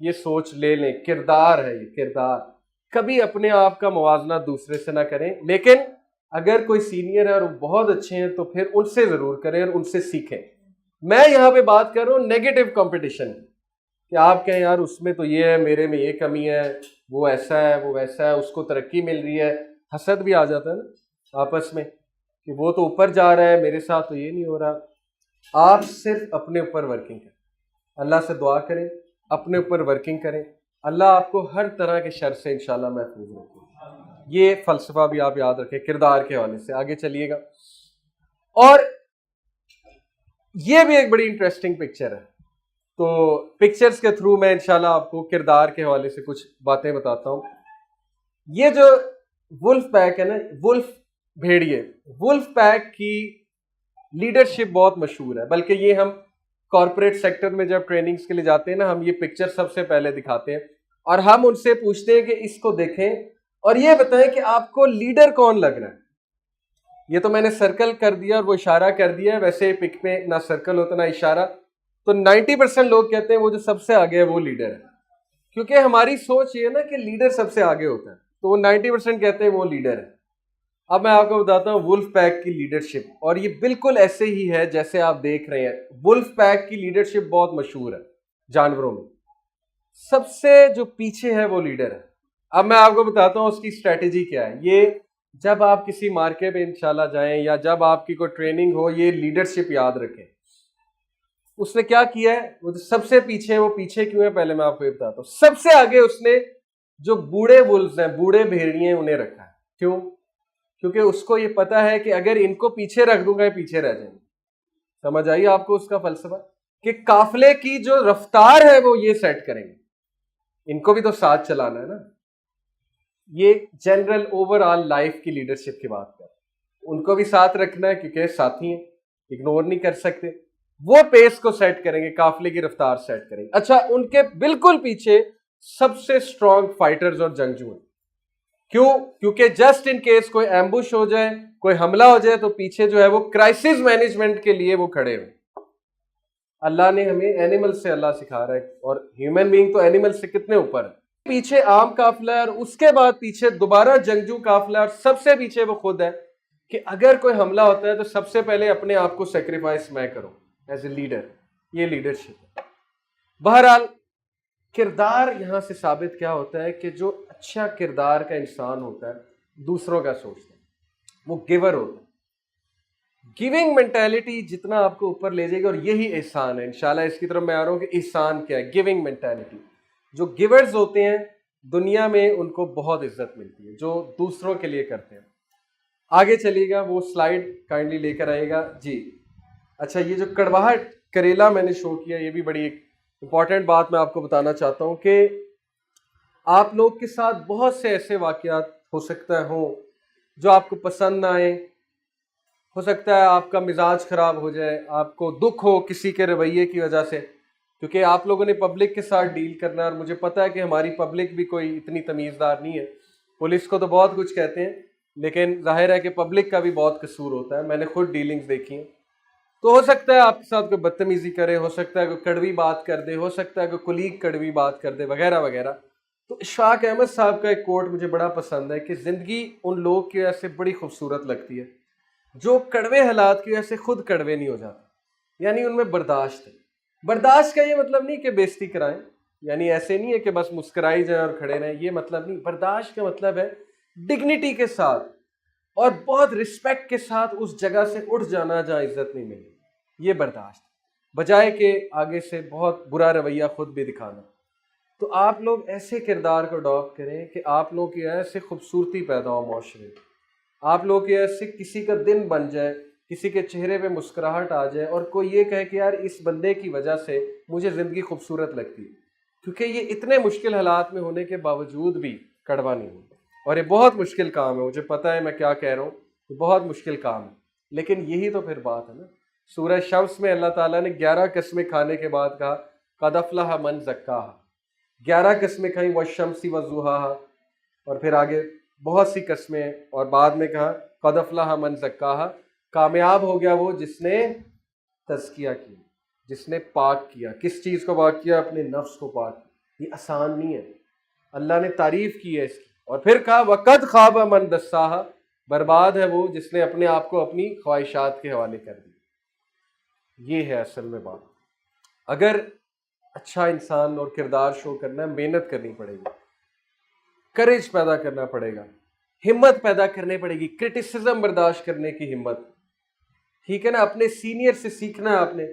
یہ سوچ لے لیں، کردار ہے یہ کردار. کبھی اپنے آپ کا موازنہ دوسرے سے نہ کریں، لیکن اگر کوئی سینئر ہے اور وہ بہت اچھے ہیں تو پھر ان سے ضرور کریں اور ان سے سیکھیں. میں یہاں پہ بات کر رہا ہوں نیگیٹو کمپٹیشن، کہ آپ کہیں یار اس میں تو یہ ہے، میرے میں یہ کمی ہے، وہ ایسا ہے، وہ ویسا ہے، اس کو ترقی مل رہی ہے. حسد بھی آ جاتا ہے نا آپس میں کہ وہ تو اوپر جا رہا ہے، میرے ساتھ تو یہ نہیں ہو رہا. آپ صرف اپنے اوپر ورکنگ کریں، اللہ سے دعا کریں، اپنے اوپر ورکنگ کریں، اللہ آپ کو ہر طرح کے شر سے انشاءاللہ محفوظ رکھے. یہ فلسفہ بھی آپ یاد رکھیں کردار کے حوالے سے. آگے چلیے گا. اور یہ بھی ایک بڑی انٹرسٹنگ پکچر ہے، تو پکچرز کے تھرو میں انشاءاللہ آپ کو کردار کے حوالے سے کچھ باتیں بتاتا ہوں. یہ جو ولف پیک ہے نا، ولف بھیڑیے، ولف پیک کی لیڈرشپ بہت مشہور ہے. بلکہ یہ ہم کارپوریٹ سیکٹر میں جب ٹریننگز کے لیے جاتے ہیں نا، ہم یہ پکچر سب سے پہلے دکھاتے ہیں اور ہم ان سے پوچھتے ہیں کہ اس کو دیکھیں اور یہ بتائیں کہ آپ کو لیڈر کون لگ رہا ہے. یہ تو میں نے سرکل کر دیا اور وہ اشارہ کر دیا ہے، ویسے پک میں نہ سرکل ہوتا نہ اشارہ. تو 90% لوگ کہتے ہیں وہ جو سب سے آگے ہے وہ لیڈر ہے، کیونکہ ہماری سوچ یہ ہے نا کہ لیڈر سب سے آگے ہوتا ہے، تو وہ 90% کہتے ہیں وہ لیڈر ہے. اب میں آپ کو بتاتا ہوں ولف پیک کی لیڈرشپ، اور یہ بالکل ایسے ہی ہے جیسے آپ دیکھ رہے ہیں. ولف پیک کی لیڈرشپ بہت مشہور ہے جانوروں میں. سب سے جو پیچھے ہے وہ لیڈر ہے. اب میں آپ کو بتاتا ہوں اس کی اسٹریٹجی کیا ہے. یہ جب آپ کسی مارکے میں انشاءاللہ جائیں یا جب آپ کی کوئی ٹریننگ ہو، یہ لیڈرشپ یاد رکھیں. اس نے کیا کیا ہے، وہ سب سے پیچھے، وہ پیچھے کیوں ہے پہلے میں آپ کو یہ بتاتا ہوں. سب سے آگے اس نے جو بوڑھے ولفز ہیں، بوڑھے بھیڑیے ہیں، انہیں رکھا ہے. کیوں؟ کیونکہ اس کو یہ پتا ہے کہ اگر ان کو پیچھے رکھ دوں گا یہ پیچھے رہ جائیں گے. سمجھ آئیے آپ کو اس کا فلسفہ، کہ قافلے کی جو رفتار ہے وہ یہ سیٹ کریں گے، ان کو بھی تو ساتھ چلانا ہے نا. یہ جنرل اوور آل لائف کی لیڈرشپ کی بات کر، ان کو بھی ساتھ رکھنا ہے کیونکہ ساتھی ہیں، اگنور نہیں کر سکتے. وہ پیس کو سیٹ کریں گے، قافلے کی رفتار سیٹ کریں گے. اچھا، ان کے بالکل پیچھے سب سے اسٹرانگ فائٹرز اور جنگجو ہیں. کیوں؟ کیونکہ جسٹ ان کیس کوئی ایمبوش ہو جائے، کوئی حملہ ہو جائے، تو پیچھے جو ہے وہ کرائسس مینجمنٹ کے لیے وہ کھڑے ہوئے. اللہ نے ہمیں اینیمل سے اللہ سکھا رہا ہے، اور ہیومن بینگ تو اینیمل سے کتنے اوپر ہے. پیچھے عام قافلہ ہے، اور اس کے بعد پیچھے دوبارہ جنگجو قافلہ ہے، اور سب سے پیچھے وہ خود ہے کہ اگر کوئی حملہ ہوتا ہے تو سب سے پہلے اپنے آپ کو سیکریفائس میں کروں ایز اے لیڈر. یہ لیڈرشپ ہے. بہرحال کردار یہاں سے ثابت کیا ہوتا ہے کہ جو اچھا کردار کا انسان ہوتا ہے، دوسروں کا سوچتا ہے، وہ گیور ہوتا ہے. گیونگ مینٹیلٹی جتنا آپ کو اوپر لے جائے گی، اور یہی احسان ہے. انشاءاللہ اس کی طرف میں آ رہا ہوں کہ احسان کیا ہے. گیونگ مینٹیلٹی، جو گیورز ہوتے ہیں دنیا میں ان کو بہت عزت ملتی ہے، جو دوسروں کے لیے کرتے ہیں. آگے چلیے گا، وہ سلائیڈ کائنڈلی لے کر آئے گا جی. اچھا، یہ جو کڑواہٹ کریلا میں نے شو کیا، یہ بھی بڑی ایک امپورٹنٹ بات میں آپ کو بتانا چاہتا ہوں کہ آپ لوگ کے ساتھ بہت سے ایسے واقعات ہو سکتا ہوں جو آپ کو پسند نہ آئیں. ہو سکتا ہے آپ کا مزاج خراب ہو جائے، آپ کو دکھ ہو کسی کے رویے کی وجہ سے، کیونکہ آپ لوگوں نے پبلک کے ساتھ ڈیل کرنا ہے، اور مجھے پتا ہے کہ ہماری پبلک بھی کوئی اتنی تمیزدار نہیں ہے. پولیس کو تو بہت کچھ کہتے ہیں، لیکن ظاہر ہے کہ پبلک کا بھی بہت قصور ہوتا ہے. میں نے خود ڈیلنگز دیکھی ہیں. تو ہو سکتا ہے آپ کے ساتھ کوئی بدتمیزی کرے، ہو سکتا ہے کوئی کڑوی بات کر دے، ہو سکتا ہے کوئی کلیگ کڑوی بات کر دے، وغیرہ وغیرہ. تو اشفاق احمد صاحب کا ایک کوٹ مجھے بڑا پسند ہے کہ زندگی ان لوگ کی وجہ سے بڑی خوبصورت لگتی ہے جو کڑوے حالات کی وجہ سے خود کڑوے نہیں ہو جاتے. یعنی ان میں برداشت ہے. برداشت کا یہ مطلب نہیں کہ بے عزتی کرائیں، یعنی ایسے نہیں ہے کہ بس مسکرائی جائیں اور کھڑے رہیں، یہ مطلب نہیں. برداشت کا مطلب ہے ڈگنیٹی کے ساتھ اور بہت رسپیکٹ کے ساتھ اس جگہ سے اٹھ جانا جہاں عزت نہیں ملی. یہ برداشت، بجائے کہ آگے سے بہت برا رویہ خود بھی دکھانا. تو آپ لوگ ایسے کردار کو اڈاپٹ کریں کہ آپ لوگوں کی ایسے خوبصورتی پیدا ہو معاشرے میں، آپ لوگوں کی ایسے کسی کا دن بن جائے، کسی کے چہرے پہ مسکراہٹ آ جائے، اور کوئی یہ کہے کہ یار اس بندے کی وجہ سے مجھے زندگی خوبصورت لگتی ہے. کیونکہ یہ اتنے مشکل حالات میں ہونے کے باوجود بھی کڑوا نہیں ہوتا، اور یہ بہت مشکل کام ہے. مجھے پتہ ہے میں کیا کہہ رہا ہوں، یہ بہت مشکل کام ہے، لیکن یہی تو پھر بات ہے نا. سورہ شمس میں اللہ تعالیٰ نے 11 قسمیں کھانے کے بعد کہا قد افلح من زکاہا. 11 قسمیں کھائیں والشمس وضحاہا، اور پھر آگے بہت سی قسمیں، اور بعد میں کہا قد افلح من زکاہا. کامیاب ہو گیا وہ جس نے تزکیہ کیا، جس نے پاک کیا. کس چیز کو پاک کیا؟ اپنے نفس کو پاک کیا. یہ آسان نہیں ہے. اللہ نے تعریف کی ہے اس کی, اور پھر کہا وَقَدْ خَابَ مَنْ دَسَّاهَا, برباد ہے وہ جس نے اپنے آپ کو اپنی خواہشات کے حوالے کر دیا. یہ ہے اصل میں بات. اگر اچھا انسان اور کردار شو کرنا ہے, محنت کرنی پڑے گی, کریج پیدا کرنا پڑے گا, ہمت پیدا کرنی پڑے گی, کرٹیسزم برداشت کرنے کی ہمت, ٹھیک ہے نا. اپنے سینئر سے سیکھنا ہے, آپ نے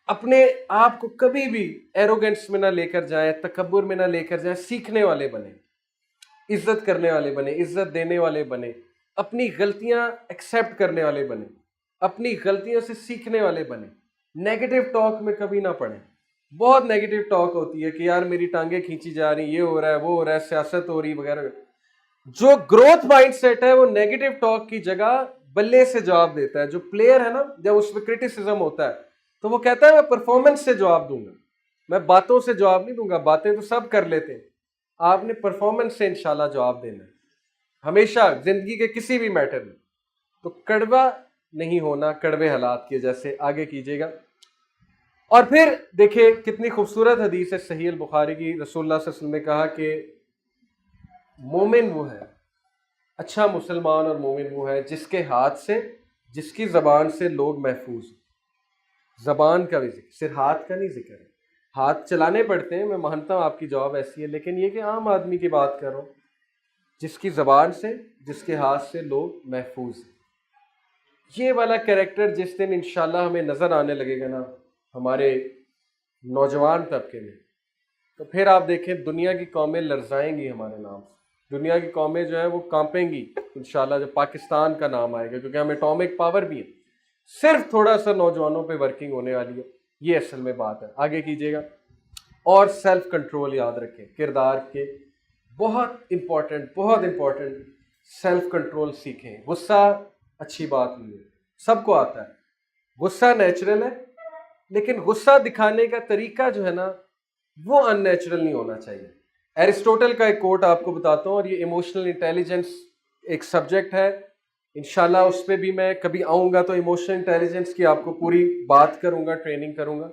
اپنے آپ کو کبھی بھی ایروگنس میں نہ لے کر جائیں, تکبر میں نہ لے کر جائیں, سیکھنے والے بنے, عزت کرنے والے بنے, عزت دینے والے بنے, اپنی غلطیاں ایکسیپٹ کرنے والے بنے, اپنی غلطیوں سے سیکھنے والے بنے. نیگیٹو ٹاک میں کبھی نہ پڑیں. بہت نیگیٹو ٹاک ہوتی ہے کہ یار میری ٹانگیں کھینچی جا رہی, یہ ہو رہا ہے, وہ ہو رہا ہے, سیاست ہو رہی وغیرہ. جو گروتھ مائنڈ سیٹ ہے وہ نیگیٹو ٹاک کی جگہ بلے سے جواب دیتا ہے. جو پلیئر ہے نا, جب اس میں کرٹیسزم ہوتا ہے تو وہ کہتا ہے میں پرفارمنس سے جواب دوں گا, میں باتوں سے جواب نہیں دوں گا. باتیں تو سب کر لیتے ہیں, آپ نے پرفارمنس سے انشاءاللہ جواب دینا ہے ہمیشہ زندگی کے کسی بھی میٹر میں. تو کڑوا نہیں ہونا کڑوے حالات کی وجہ سے. آگے کیجیے گا. اور پھر دیکھیں کتنی خوبصورت حدیث ہے صحیح البخاری کی. رسول اللہ صلی اللہ علیہ وسلم نے کہا کہ مومن وہ ہے, اچھا مسلمان اور مومن وہ ہے جس کے ہاتھ سے, جس کی زبان سے لوگ محفوظ ہیں. زبان کا بھی ذکر, صرف ہاتھ کا نہیں ذکر ہے. ہاتھ چلانے پڑتے ہیں, میں مانتا ہوں آپ کی جواب ایسی ہے, لیکن یہ کہ عام آدمی کی بات کر رہا ہوں, جس کی زبان سے, جس کے ہاتھ سے لوگ محفوظ ہیں. یہ والا کریکٹر جس دن انشاءاللہ ہمیں نظر آنے لگے گا نا ہمارے نوجوان طبقے میں, تو پھر آپ دیکھیں دنیا کی قومیں لرزائیں گی ہمارے نام سے. دنیا کی قومیں جو ہے وہ کانپیں گی انشاءاللہ جب پاکستان کا نام آئے گا, کیونکہ ہم ایٹامک پاور بھی ہیں. صرف تھوڑا سا نوجوانوں پہ ورکنگ ہونے والی ہے. یہ اصل میں بات ہے. آگے کیجیے گا. اور سیلف کنٹرول یاد رکھیں, کردار کے بہت امپورٹنٹ, بہت امپورٹنٹ. سیلف کنٹرول سیکھیں. غصہ اچھی بات نہیں ہے, سب کو آتا ہے. غصہ نیچرل ہے, لیکن غصہ دکھانے کا طریقہ جو ہے نا وہ ان نیچرل نہیں ہونا چاہیے. ایرسٹوٹل کا ایک کوٹ آپ کو بتاتا ہوں, اور یہ ایموشنل انٹیلیجنس ایک سبجیکٹ ہے, انشاءاللہ اس پہ بھی میں کبھی آؤں گا تو ایموشنل انٹیلیجنس کی آپ کو پوری بات کروں گا, ٹریننگ کروں گا.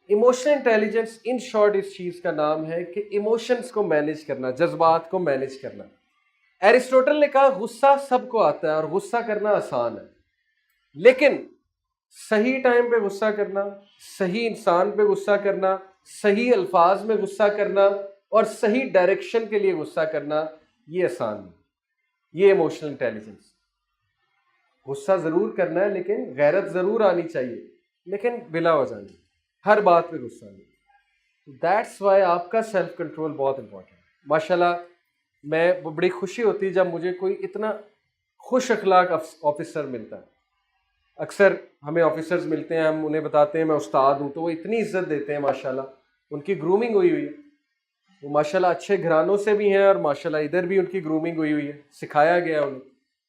ایموشنل انٹیلیجنس ان شارٹ اس چیز کا نام ہے کہ ایموشنز کو مینیج کرنا, جذبات کو مینیج کرنا. ایرسٹوٹل نے کہا غصہ سب کو آتا ہے اور غصہ کرنا آسان ہے, لیکن صحیح ٹائم پہ غصہ کرنا, صحیح انسان پہ غصہ کرنا, صحیح الفاظ میں غصہ کرنا اور صحیح ڈائریکشن کے لیے غصہ کرنا, یہ آسان نہیں. یہ ایموشنل انٹیلیجنس. غصہ ضرور کرنا ہے لیکن غیرت ضرور آنی چاہیے, لیکن بلا وجہ نہیں, ہر بات پہ غصہ نہیں. دیٹس وائی آپ کا سیلف کنٹرول بہت امپورٹنٹ. ماشاءاللہ میں بڑی خوشی ہوتی ہے جب مجھے کوئی اتنا خوش اخلاق آفیسر ملتا ہے. اکثر ہمیں آفیسرز ملتے ہیں, ہم انہیں بتاتے ہیں میں استاد ہوں, تو وہ اتنی عزت دیتے ہیں ماشاءاللہ. ان کی گرومنگ ہوئی ہوئی ہے, وہ ماشاءاللہ اچھے گھرانوں سے بھی ہیں, اور ماشاءاللہ ادھر بھی ان کی گرومنگ ہوئی ہوئی ہے, سکھایا گیا ہے انہیں.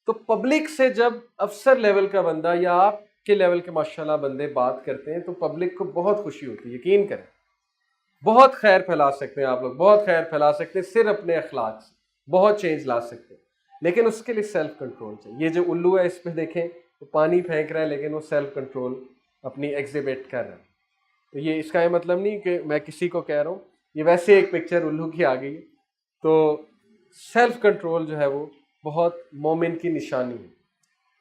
تو پبلک سے جب افسر لیول کا بندہ یا آپ کے لیول کے ماشاءاللہ بندے بات کرتے ہیں تو پبلک کو بہت خوشی ہوتی ہے. یقین کریں, بہت خیر پھیلا سکتے ہیں آپ لوگ, بہت خیر پھیلا سکتے ہیں صرف اپنے اخلاق سے, بہت چینج لا سکتے ہیں. لیکن اس کے لیے سیلف کنٹرول چاہیے. یہ جو الو ہے اس پہ دیکھیں, وہ پانی پھینک رہا ہے لیکن وہ سیلف کنٹرول اپنی ایگزیبٹ کر رہا ہے. تو یہ اس کا یہ مطلب نہیں کہ میں کسی کو کہہ رہا ہوں, یہ ویسے ایک پکچر الو کی آ گئی ہے. تو سیلف کنٹرول جو ہے وہ بہت مومن کی نشانی ہے.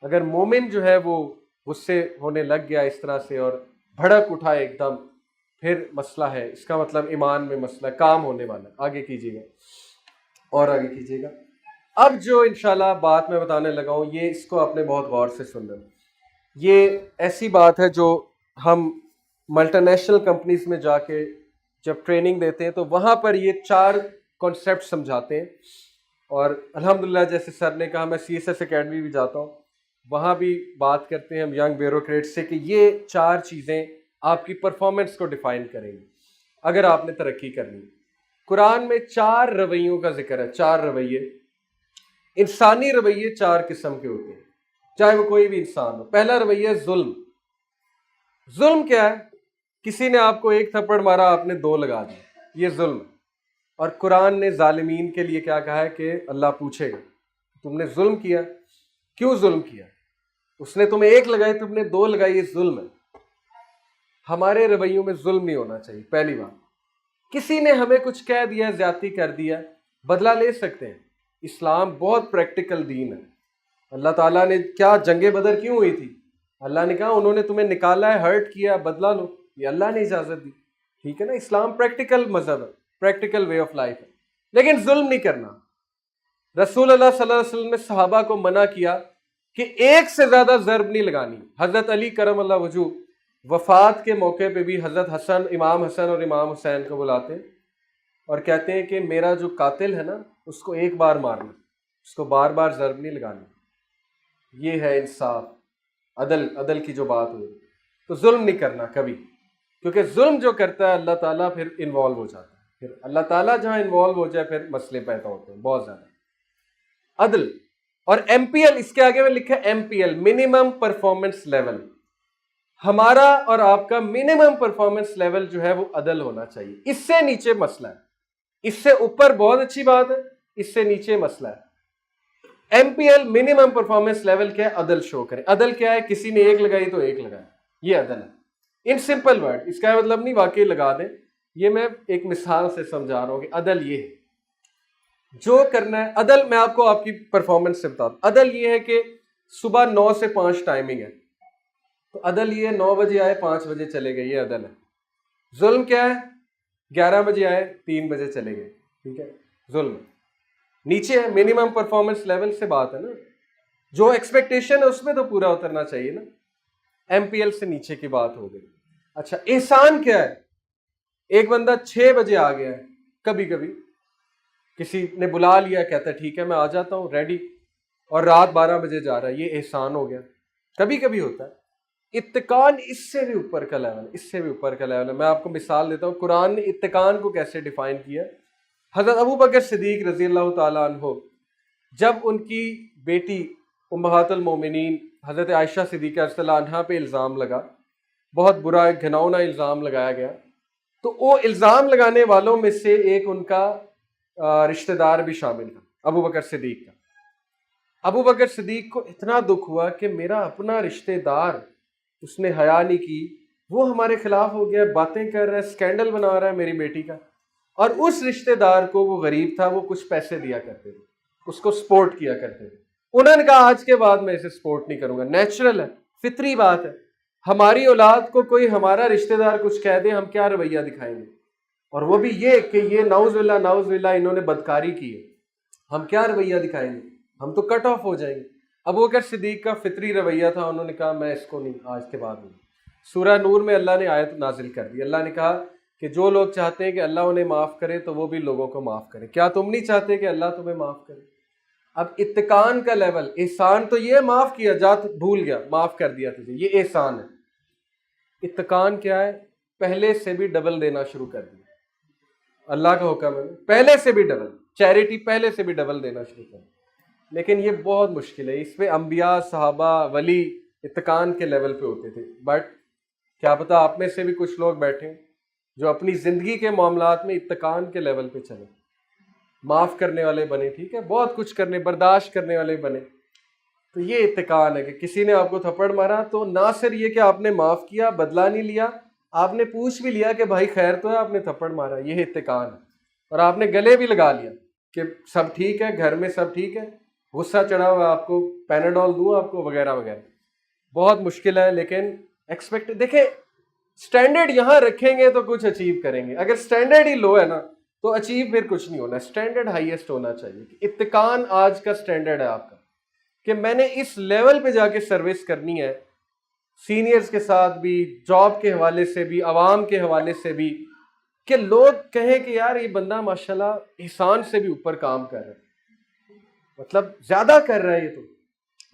اگر مومن جو ہے وہ غصے ہونے لگ گیا اس طرح سے اور بھڑک اٹھا ایک دم, پھر مسئلہ ہے, اس کا مطلب ایمان میں مسئلہ, کام ہونے والا ہے. آگے کیجیے گا, اور آگے کیجیے گا. اب جو انشاءاللہ بات میں بتانے لگا ہوں, یہ اس کو آپ نے بہت غور سے سننا. یہ ایسی بات ہے جو ہم ملٹی نیشنل کمپنیز میں جا کے جب ٹریننگ دیتے ہیں تو وہاں پر یہ 4 کانسیپٹ سمجھاتے ہیں. اور الحمدللہ جیسے سر نے کہا, میں CSS اکیڈمی بھی جاتا ہوں, وہاں بھی بات کرتے ہیں ہم ینگ بیوروکریٹ سے کہ یہ 4 چیزیں آپ کی پرفارمنس کو ڈیفائن کریں گی اگر آپ نے ترقی کرنی. قرآن میں 4 رویوں کا ذکر ہے, 4 رویے. انسانی رویے 4 قسم کے ہوتے ہیں, چاہے وہ کوئی بھی انسان ہو. پہلا رویہ ظلم. ظلم کیا ہے؟ کسی نے آپ کو 1 تھپڑ مارا, آپ نے 2 لگا دی, یہ ظلم. اور قرآن نے ظالمین کے لیے کیا کہا ہے کہ اللہ پوچھے گا تم نے ظلم کیا, کیوں ظلم کیا؟ اس نے تمہیں 1 لگائی, تم نے 2 لگائی, یہ ظلم ہے. ہمارے رویوں میں ظلم نہیں ہونا چاہیے, پہلی بات. کسی نے ہمیں کچھ کہہ دیا، زیادتی کر دیا، بدلہ لے سکتے ہیں۔ اسلام بہت پریکٹیکل دین ہے۔ اللہ تعالیٰ نے کیا جنگ بدر کیوں ہوئی تھی؟ اللہ نے کہا انہوں نے تمہیں نکالا ہے، ہرٹ کیا، بدلہ لو، یہ اللہ نے اجازت دی، ٹھیک ہے نا۔ اسلام پریکٹیکل مذہب ہے، پریکٹیکل وے آف لائف ہے، لیکن ظلم نہیں کرنا۔ رسول اللہ صلی اللہ علیہ وسلم نے صحابہ کو منع کیا کہ ایک سے زیادہ ضرب نہیں لگانی۔ حضرت علی کرم اللہ وجہ وفات کے موقع پہ بھی حضرت امام حسن اور امام حسین کو بلاتے ہیں اور کہتے ہیں کہ میرا جو قاتل ہے نا اس کو ایک بار مارنا، اس کو بار بار ضرب نہیں لگانی۔ یہ ہے انصاف، عدل کی جو بات ہوئی۔ تو ظلم نہیں کرنا کبھی، کیونکہ ظلم جو کرتا ہے اللہ تعالیٰ پھر انوالو ہو جاتا ہے، پھر اللہ تعالیٰ جہاں انوالو ہو جائے پھر مسئلے پیدا ہوتے ہیں بہت زیادہ۔ عدل اور ایم پی ایل، اس کے آگے میں لکھا ہے M P L, minimum performance level. ہمارا اور آپ کا منیمم پرفارمنس لیول جو ہے وہ عدل ہونا چاہیے، اس سے نیچے مسئلہ ہے، اس سے اوپر بہت اچھی بات ہے، اس سے نیچے مسئلہ ہے۔ M P L minimum performance level کیا ہے؟ عدل شو کرے۔ عدل کیا ہے؟ کسی نے ایک لگائی تو ایک لگائے، یہ عدل ہے۔ ان سمپل ورڈ، اس کا مطلب نہیں واقعی لگا دیں، یہ میں ایک مثال سے سمجھا رہا ہوں کہ عدل یہ ہے جو کرنا ہے۔ عدل میں آپ کو آپ کی پرفارمنس سے بتا دوں، عدل یہ ہے کہ صبح 9 سے 5 ٹائمنگ ہے، تو عدل یہ 9 بجے آئے 5 بجے چلے گئے، یہ عدل ہے۔ ظلم کیا ہے؟ 11 بجے آئے 3 بجے چلے گئے، ٹھیک ہے، ظلم ہے۔ نیچے ہے منیمم پرفارمنس لیول سے بات ہے نا، جو ایکسپیکٹیشن ہے اس میں تو پورا اترنا چاہیے نا۔ ایم پی ایل سے نیچے کی بات ہو گئی۔ اچھا، احسان کیا ہے؟ ایک بندہ 6 بجے آ گیا ہے، کبھی کبھی کسی نے بلا لیا، کہتا ہے ٹھیک ہے میں آ جاتا ہوں ریڈی، اور رات 12 بجے جا رہا ہے، یہ احسان ہو گیا، کبھی کبھی ہوتا ہے۔ اتقان اس سے بھی اوپر کا لیول ہے، اس سے بھی اوپر کا لیول ہے۔ میں آپ کو مثال دیتا ہوں، قرآن نے اتقان کو کیسے ڈیفائن کیا۔ حضرت ابو بکر صدیق رضی اللہ تعالیٰ عنہ، جب ان کی بیٹی امہات المومنین حضرت عائشہ صدیقہ رضی اللہ عنہا پہ الزام لگا، بہت برا گھناؤنا الزام لگایا گیا، تو وہ الزام لگانے والوں میں سے ایک ان کا رشتہ دار بھی شامل تھا، ابو بکر صدیق کا۔ ابو بکر صدیق کو اتنا دکھ ہوا کہ میرا اپنا رشتہ دار، اس نے حیا نہیں کی، وہ ہمارے خلاف ہو گیا، باتیں کر رہا ہے، اسکینڈل بنا رہا ہے میری بیٹی کا، اور اس رشتہ دار کو، وہ غریب تھا، وہ کچھ پیسے دیا کرتے تھے، اس کو سپورٹ کیا کرتے تھے۔ انہوں نے کہا آج کے بعد میں اسے سپورٹ نہیں کروں گا۔ نیچرل ہے، فطری بات ہے، ہماری اولاد کو کوئی ہمارا رشتہ دار کچھ کہہ دے، ہم کیا رویہ دکھائیں گے؟ اور وہ بھی یہ کہ یہ نعوذ باللہ انہوں نے بدکاری کی ہے، ہم کیا رویہ دکھائیں گے؟ ہم تو کٹ آف ہو جائیں گے۔ ابو بکر صدیق کا فطری رویہ تھا، انہوں نے کہا میں اس کو نہیں، آج کے بعد نہیں۔ سورہ نور میں اللہ نے آیت نازل کر دی، اللہ نے کہا کہ جو لوگ چاہتے ہیں کہ اللہ انہیں معاف کرے تو وہ بھی لوگوں کو معاف کرے، کیا تم نہیں چاہتے کہ اللہ تمہیں معاف کرے؟ اب اتقان کا لیول، احسان تو یہ معاف کیا، بھول گیا، معاف کر دیا تجھے، یہ احسان ہے۔ اتقان کیا ہے؟ پہلے سے بھی ڈبل دینا شروع کر دیا، اللہ کا حکم ہے، پہلے سے بھی ڈبل، چیریٹی پہلے سے بھی ڈبل دینا شروع کر دیا۔ لیکن یہ بہت مشکل ہے، اس پہ انبیاء، صحابہ، ولی اتقان کے لیول پہ ہوتے تھے، بٹ کیا پتہ آپ میں سے بھی کچھ لوگ بیٹھے جو اپنی زندگی کے معاملات میں اتقان کے لیول پہ چلے، معاف کرنے والے بنے، ٹھیک ہے، بہت کچھ کرنے، برداشت کرنے والے بنے۔ تو یہ اتقان ہے کہ کسی نے آپ کو تھپڑ مارا تو نہ صرف یہ کہ آپ نے معاف کیا، بدلہ نہیں لیا، آپ نے پوچھ بھی لیا کہ بھائی خیر تو ہے، آپ نے تھپڑ مارا، یہ اتقان ہے، اور آپ نے گلے بھی لگا لیا کہ سب ٹھیک ہے، گھر میں سب ٹھیک ہے، غصہ چڑھا ہوا آپ کو، پیناڈول دوں آپ کو، وغیرہ وغیرہ۔ بہت مشکل ہے، لیکن دیکھیں سٹینڈرڈ یہاں رکھیں گے تو کچھ اچیو کریں گے، اگر سٹینڈرڈ ہی لو ہے نا تو اچیو پھر کچھ نہیں ہونا، سٹینڈرڈ ہائیسٹ ہونا چاہیے۔ اتقان آج کا سٹینڈرڈ ہے آپ کا، کہ میں نے اس لیول پہ جا کے سروس کرنی ہے، سینئرز کے ساتھ بھی، جاب کے حوالے سے بھی، عوام کے حوالے سے بھی، کہ لوگ کہیں کہ یار یہ بندہ ماشاءاللہ احسان سے بھی اوپر کام کر رہا ہے، مطلب زیادہ کر رہا ہے، یہ تو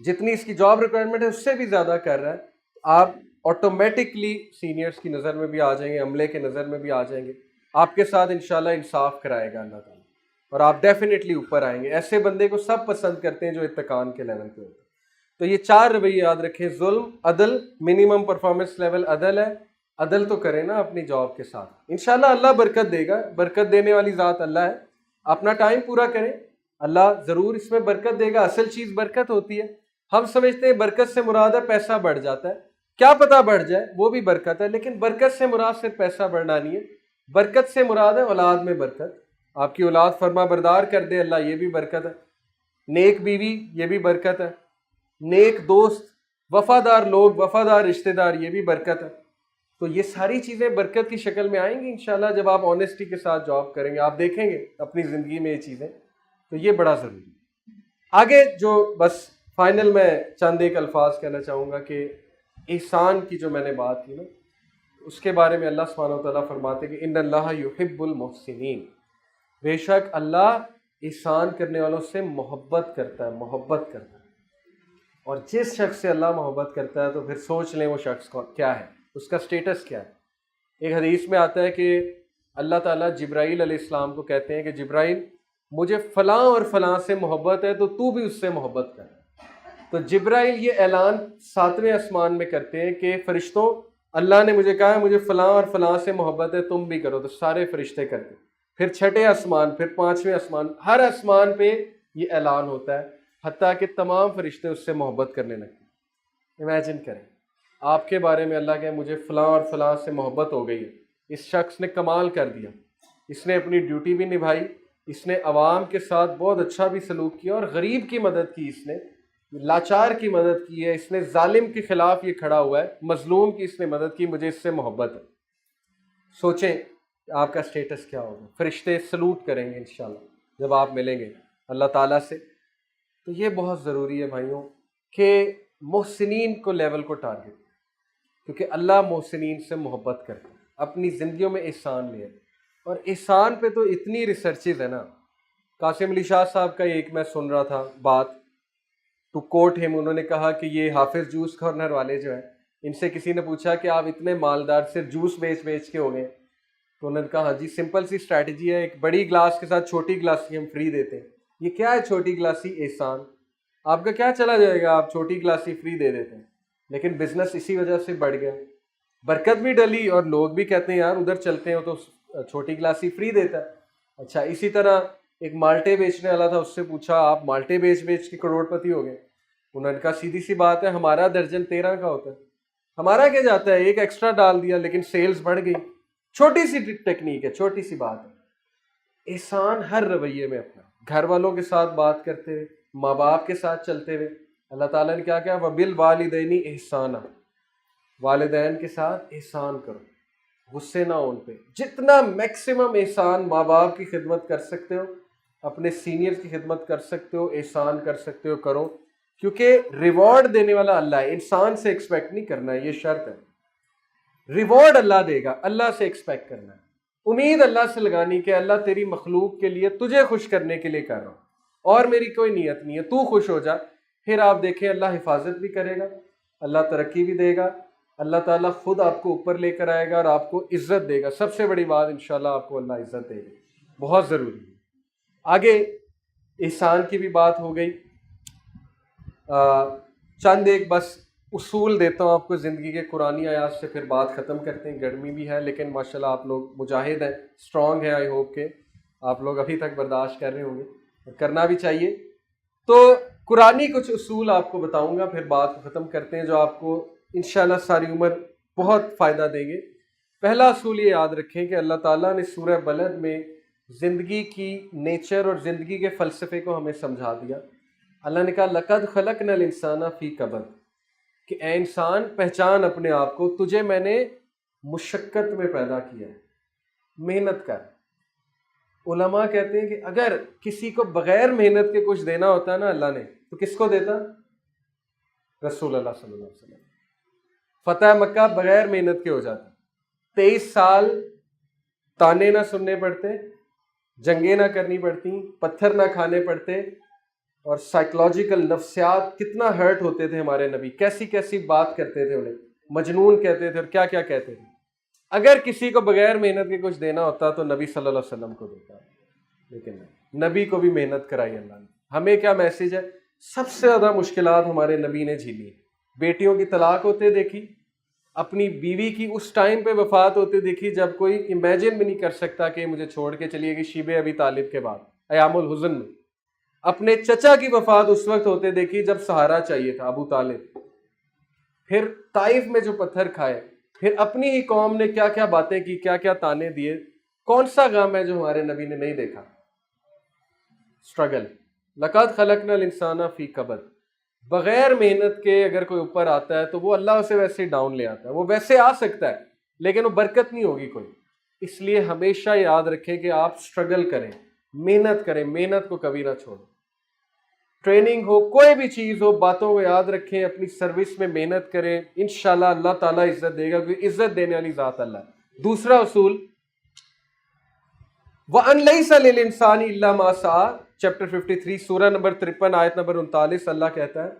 جتنی اس کی جاب ریکوائرمنٹ ہے اس سے بھی زیادہ کر رہا ہے، آپ آٹومیٹکلی سینئرز کی نظر میں بھی آ جائیں گے، عملے کے نظر میں بھی آ جائیں گے، آپ کے ساتھ انشاءاللہ انصاف کرائے گا اللہ تعالیٰ، اور آپ ڈیفینیٹلی اوپر آئیں گے۔ ایسے بندے کو سب پسند کرتے ہیں جو اتقان کے لیول پہ ہوتے ہیں۔ تو یہ 4 رویے یاد رکھیں، ظلم، عدل، منیمم پرفارمنس لیول عدل ہے، عدل تو کریں نا اپنی جاب کے ساتھ، انشاءاللہ اللہ برکت دے گا، برکت دینے والی ذات اللہ ہے، اپنا ٹائم پورا کریں، اللہ ضرور اس میں برکت دے گا۔ اصل چیز برکت ہوتی ہے، ہم سمجھتے ہیں برکت سے مراد ہے پیسہ بڑھ جاتا ہے، کیا پتہ بڑھ جائے، وہ بھی برکت ہے، لیکن برکت سے مراد صرف پیسہ بڑھنا نہیں ہے، برکت سے مراد ہے اولاد میں برکت، آپ کی اولاد فرما بردار کر دے اللہ، یہ بھی برکت ہے، نیک بیوی یہ بھی برکت ہے، نیک دوست، وفادار لوگ، وفادار رشتہ دار، یہ بھی برکت ہے۔ تو یہ ساری چیزیں برکت کی شکل میں آئیں گی انشاءاللہ جب آپ آنیسٹی کے ساتھ جاب کریں گے، آپ دیکھیں گے اپنی زندگی میں یہ چیزیں، تو یہ بڑا ضروری ہے۔ آگے جو بس فائنل میں چند ایک الفاظ کہنا چاہوں گا کہ احسان کی جو میں نے بات کی نا، اس کے بارے میں اللہ سبحانہ و تعالیٰ فرماتے ہیں کہ ان اللہ یحب المحسنین، بے شک اللہ احسان کرنے والوں سے محبت کرتا ہے، محبت کرتا ہے۔ اور جس شخص سے اللہ محبت کرتا ہے تو پھر سوچ لیں وہ شخص کیا ہے، اس کا سٹیٹس کیا ہے۔ ایک حدیث میں آتا ہے کہ اللہ تعالیٰ جبرائیل علیہ السلام کو کہتے ہیں کہ جبرائیل مجھے فلاں اور فلاں سے محبت ہے تو بھی اس سے محبت کر۔ تو جبرائیل یہ اعلان 7ویں آسمان میں کرتے ہیں کہ فرشتوں اللہ نے مجھے کہا ہے مجھے فلاں اور فلاں سے محبت ہے، تم بھی کرو، تو سارے فرشتے کرتے۔ پھر 6ٹھے آسمان، پھر 5ویں آسمان، ہر آسمان پہ یہ اعلان ہوتا ہے، حتیٰ کہ تمام فرشتے اس سے محبت کرنے لگتے۔ امیجن کریں آپ کے بارے میں اللہ کہے مجھے فلاں اور فلاں سے محبت ہو گئی ہے، اس شخص نے کمال کر دیا، اس نے اپنی ڈیوٹی بھی نبھائی، اس نے عوام کے ساتھ بہت اچھا بھی سلوک کیا، اور غریب کی مدد کی، اس نے لاچار کی مدد کی ہے، اس نے ظالم کے خلاف یہ کھڑا ہوا ہے، مظلوم کی اس نے مدد کی، مجھے اس سے محبت ہے۔ سوچیں کہ آپ کا سٹیٹس کیا ہوگا، فرشتے سلوٹ کریں گے انشاءاللہ جب آپ ملیں گے اللہ تعالیٰ سے۔ تو یہ بہت ضروری ہے بھائیوں کہ محسنین کو لیول کو ٹارگٹ، کیونکہ اللہ محسنین سے محبت کرتا ہے، اپنی زندگیوں میں احسان لے۔ اور احسان پہ تو اتنی ریسرچز ہے نا، قاسم علی شاہ صاحب کا ایک میں سن رہا تھا بات، ٹو کوٹ ہم، انہوں نے کہا کہ یہ حافظ جوس کارنر والے جو ہیں، ان سے کسی نے پوچھا کہ آپ اتنے مالدار صرف جوس بیچ کے ہو گئے، تو انہوں نے کہا ہاں جی سمپل سی اسٹریٹجی ہے، ایک بڑی گلاس کے ساتھ چھوٹی گلاسی ہم فری دیتے ہیں۔ یہ کیا ہے چھوٹی گلاسی؟ احسان۔ آپ کا کیا چلا جائے گا، آپ چھوٹی گلاسی فری دے دیتے ہیں، لیکن بزنس اسی وجہ سے بڑھ گیا، برکت بھی ڈلی، اور لوگ بھی کہتے ہیں یار ادھر چلتے ہیں تو چھوٹی گلاسی فری دیتا ہے۔ اچھا اسی طرح ایک مالٹے بیچنے والا تھا، اس سے پوچھا آپ مالٹے بیچ کے کروڑ پتی ہو گئے؟ انہوں نے کہا سیدھی سی بات ہے، ہمارا درجن 13 کا ہوتا ہے، ہمارا کیا جاتا ہے، ایک ایکسٹرا ڈال دیا لیکن سیلز بڑھ گئی۔ چھوٹی سی ٹیکنیک ہے، چھوٹی سی بات ہے۔ احسان ہر رویے میں اپنا، گھر والوں کے ساتھ بات کرتے ہوئے، ماں باپ کے ساتھ چلتے ہوئے، اللہ تعالیٰ نے کیا کہا وَبِالْوَالِدَيْنِ احسانا، والدین کے ساتھ احسان کرو، غصے نہ ان پہ، جتنا میکسیمم احسان ماں باپ کی خدمت کر سکتے ہو، اپنے سینئر کی خدمت کر سکتے ہو، احسان کر سکتے ہو کرو، کیونکہ ریوارڈ دینے والا اللہ ہے، انسان سے ایکسپیکٹ نہیں کرنا ہے، یہ شرط ہے۔ ریوارڈ اللہ دے گا، اللہ سے ایکسپیکٹ کرنا ہے، امید اللہ سے لگانی کہ اللہ تیری مخلوق کے لیے تجھے خوش کرنے کے لیے کر رہا ہوں، اور میری کوئی نیت نہیں ہے، تو خوش ہو جا۔ پھر آپ دیکھیں اللہ حفاظت بھی کرے گا، اللہ ترقی بھی دے گا، اللہ تعالیٰ خود آپ کو اوپر لے کر آئے گا اور آپ کو عزت دے گا۔ سب سے بڑی بات انشاءاللہ آپ کو اللہ عزت دے گا، بہت ضروری ہے۔ آگے احسان کی بھی بات ہو گئی، چند ایک بس اصول دیتا ہوں آپ کو زندگی کے، قرآنی آیات سے پھر بات ختم کرتے ہیں۔ گرمی بھی ہے لیکن ماشاءاللہ آپ لوگ مجاہد ہیں، اسٹرانگ ہیں، آئی ہوپ کہ آپ لوگ ابھی تک برداشت کر رہے ہوں گے، اور کرنا بھی چاہیے۔ تو قرآنی کچھ اصول آپ کو بتاؤں گا، پھر بات کو ختم کرتے ہیں، جو آپ کو انشاءاللہ ساری عمر بہت فائدہ دیں گے۔ پہلا اصول یہ یاد رکھیں کہ اللہ تعالیٰ نے سورہ بلد میں زندگی کی نیچر اور زندگی کے فلسفے کو ہمیں سمجھا دیا۔ اللہ نے کہا لَقَدْ خَلَقْنَا الْإِنسَانَ فِي كَبَدٍ، کہ اے انسان پہچان اپنے آپ کو، تجھے میں نے مشقت میں پیدا کیا ہے، محنت کر۔ علماء کہتے ہیں کہ اگر کسی کو بغیر محنت کے کچھ دینا ہوتا ہے نا اللہ نے، تو کس کو دیتا؟ رسول اللہ صلی اللہ علیہ وسلم۔ فتح مکہ بغیر محنت کے ہو جاتا، 23 سال تانے نہ سننے پڑتے، جنگیں نہ کرنی پڑتی، پتھر نہ کھانے پڑتے، اور سائیکلوجیکل نفسیات کتنا ہرٹ ہوتے تھے ہمارے نبی، کیسی کیسی بات کرتے تھے، انہیں مجنون کہتے تھے اور کیا کیا کہتے تھے۔ اگر کسی کو بغیر محنت کے کچھ دینا ہوتا تو نبی صلی اللہ علیہ وسلم کو دیتا، لیکن نہیں، نبی کو بھی محنت کرائی اللہ نے۔ ہمیں کیا میسج ہے؟ سب سے زیادہ مشکلات ہمارے نبی نے جھیلی، بیٹیوں کی طلاق ہوتے دیکھی، اپنی بیوی کی اس ٹائم پہ وفات ہوتے دیکھی جب کوئی امیجن بھی نہیں کر سکتا کہ مجھے چھوڑ کے چلیے گی، شیب ابی طالب کے بعد ایام الحزن میں۔ اپنے چچا کی وفات اس وقت ہوتے دیکھی جب سہارا چاہیے تھا، ابو طالب۔ پھر طائف میں جو پتھر کھائے، پھر اپنی ہی قوم نے کیا کیا باتیں کی، کیا کیا تانے دیے، کون سا غم ہے جو ہمارے نبی نے نہیں دیکھا؟ اسٹرگل. لقد خلقنا الانسان فی کبد. بغیر محنت کے اگر کوئی اوپر آتا ہے تو وہ اللہ اسے ویسے ہی ڈاؤن لے آتا ہے. وہ ویسے آ سکتا ہے لیکن وہ برکت نہیں ہوگی کوئی. اس لیے ہمیشہ یاد رکھیں کہ آپ اسٹرگل کریں، محنت کریں، محنت کو کبھی نہ چھوڑیں. ٹریننگ ہو، کوئی بھی چیز ہو، باتوں کو یاد رکھیں، اپنی سروس میں محنت کریں، انشاءاللہ اللہ تعالیٰ عزت دے گا، کیونکہ عزت دینے والی ذات اللہ ہے. دوسرا اصول، وَأَن لَيْسَ لِلْإِنسَانِ إِلَّا مَا سَعَىٰ، چیپٹر 53 سورہ نمبر 53 آیت نمبر 39. اللہ کہتا ہے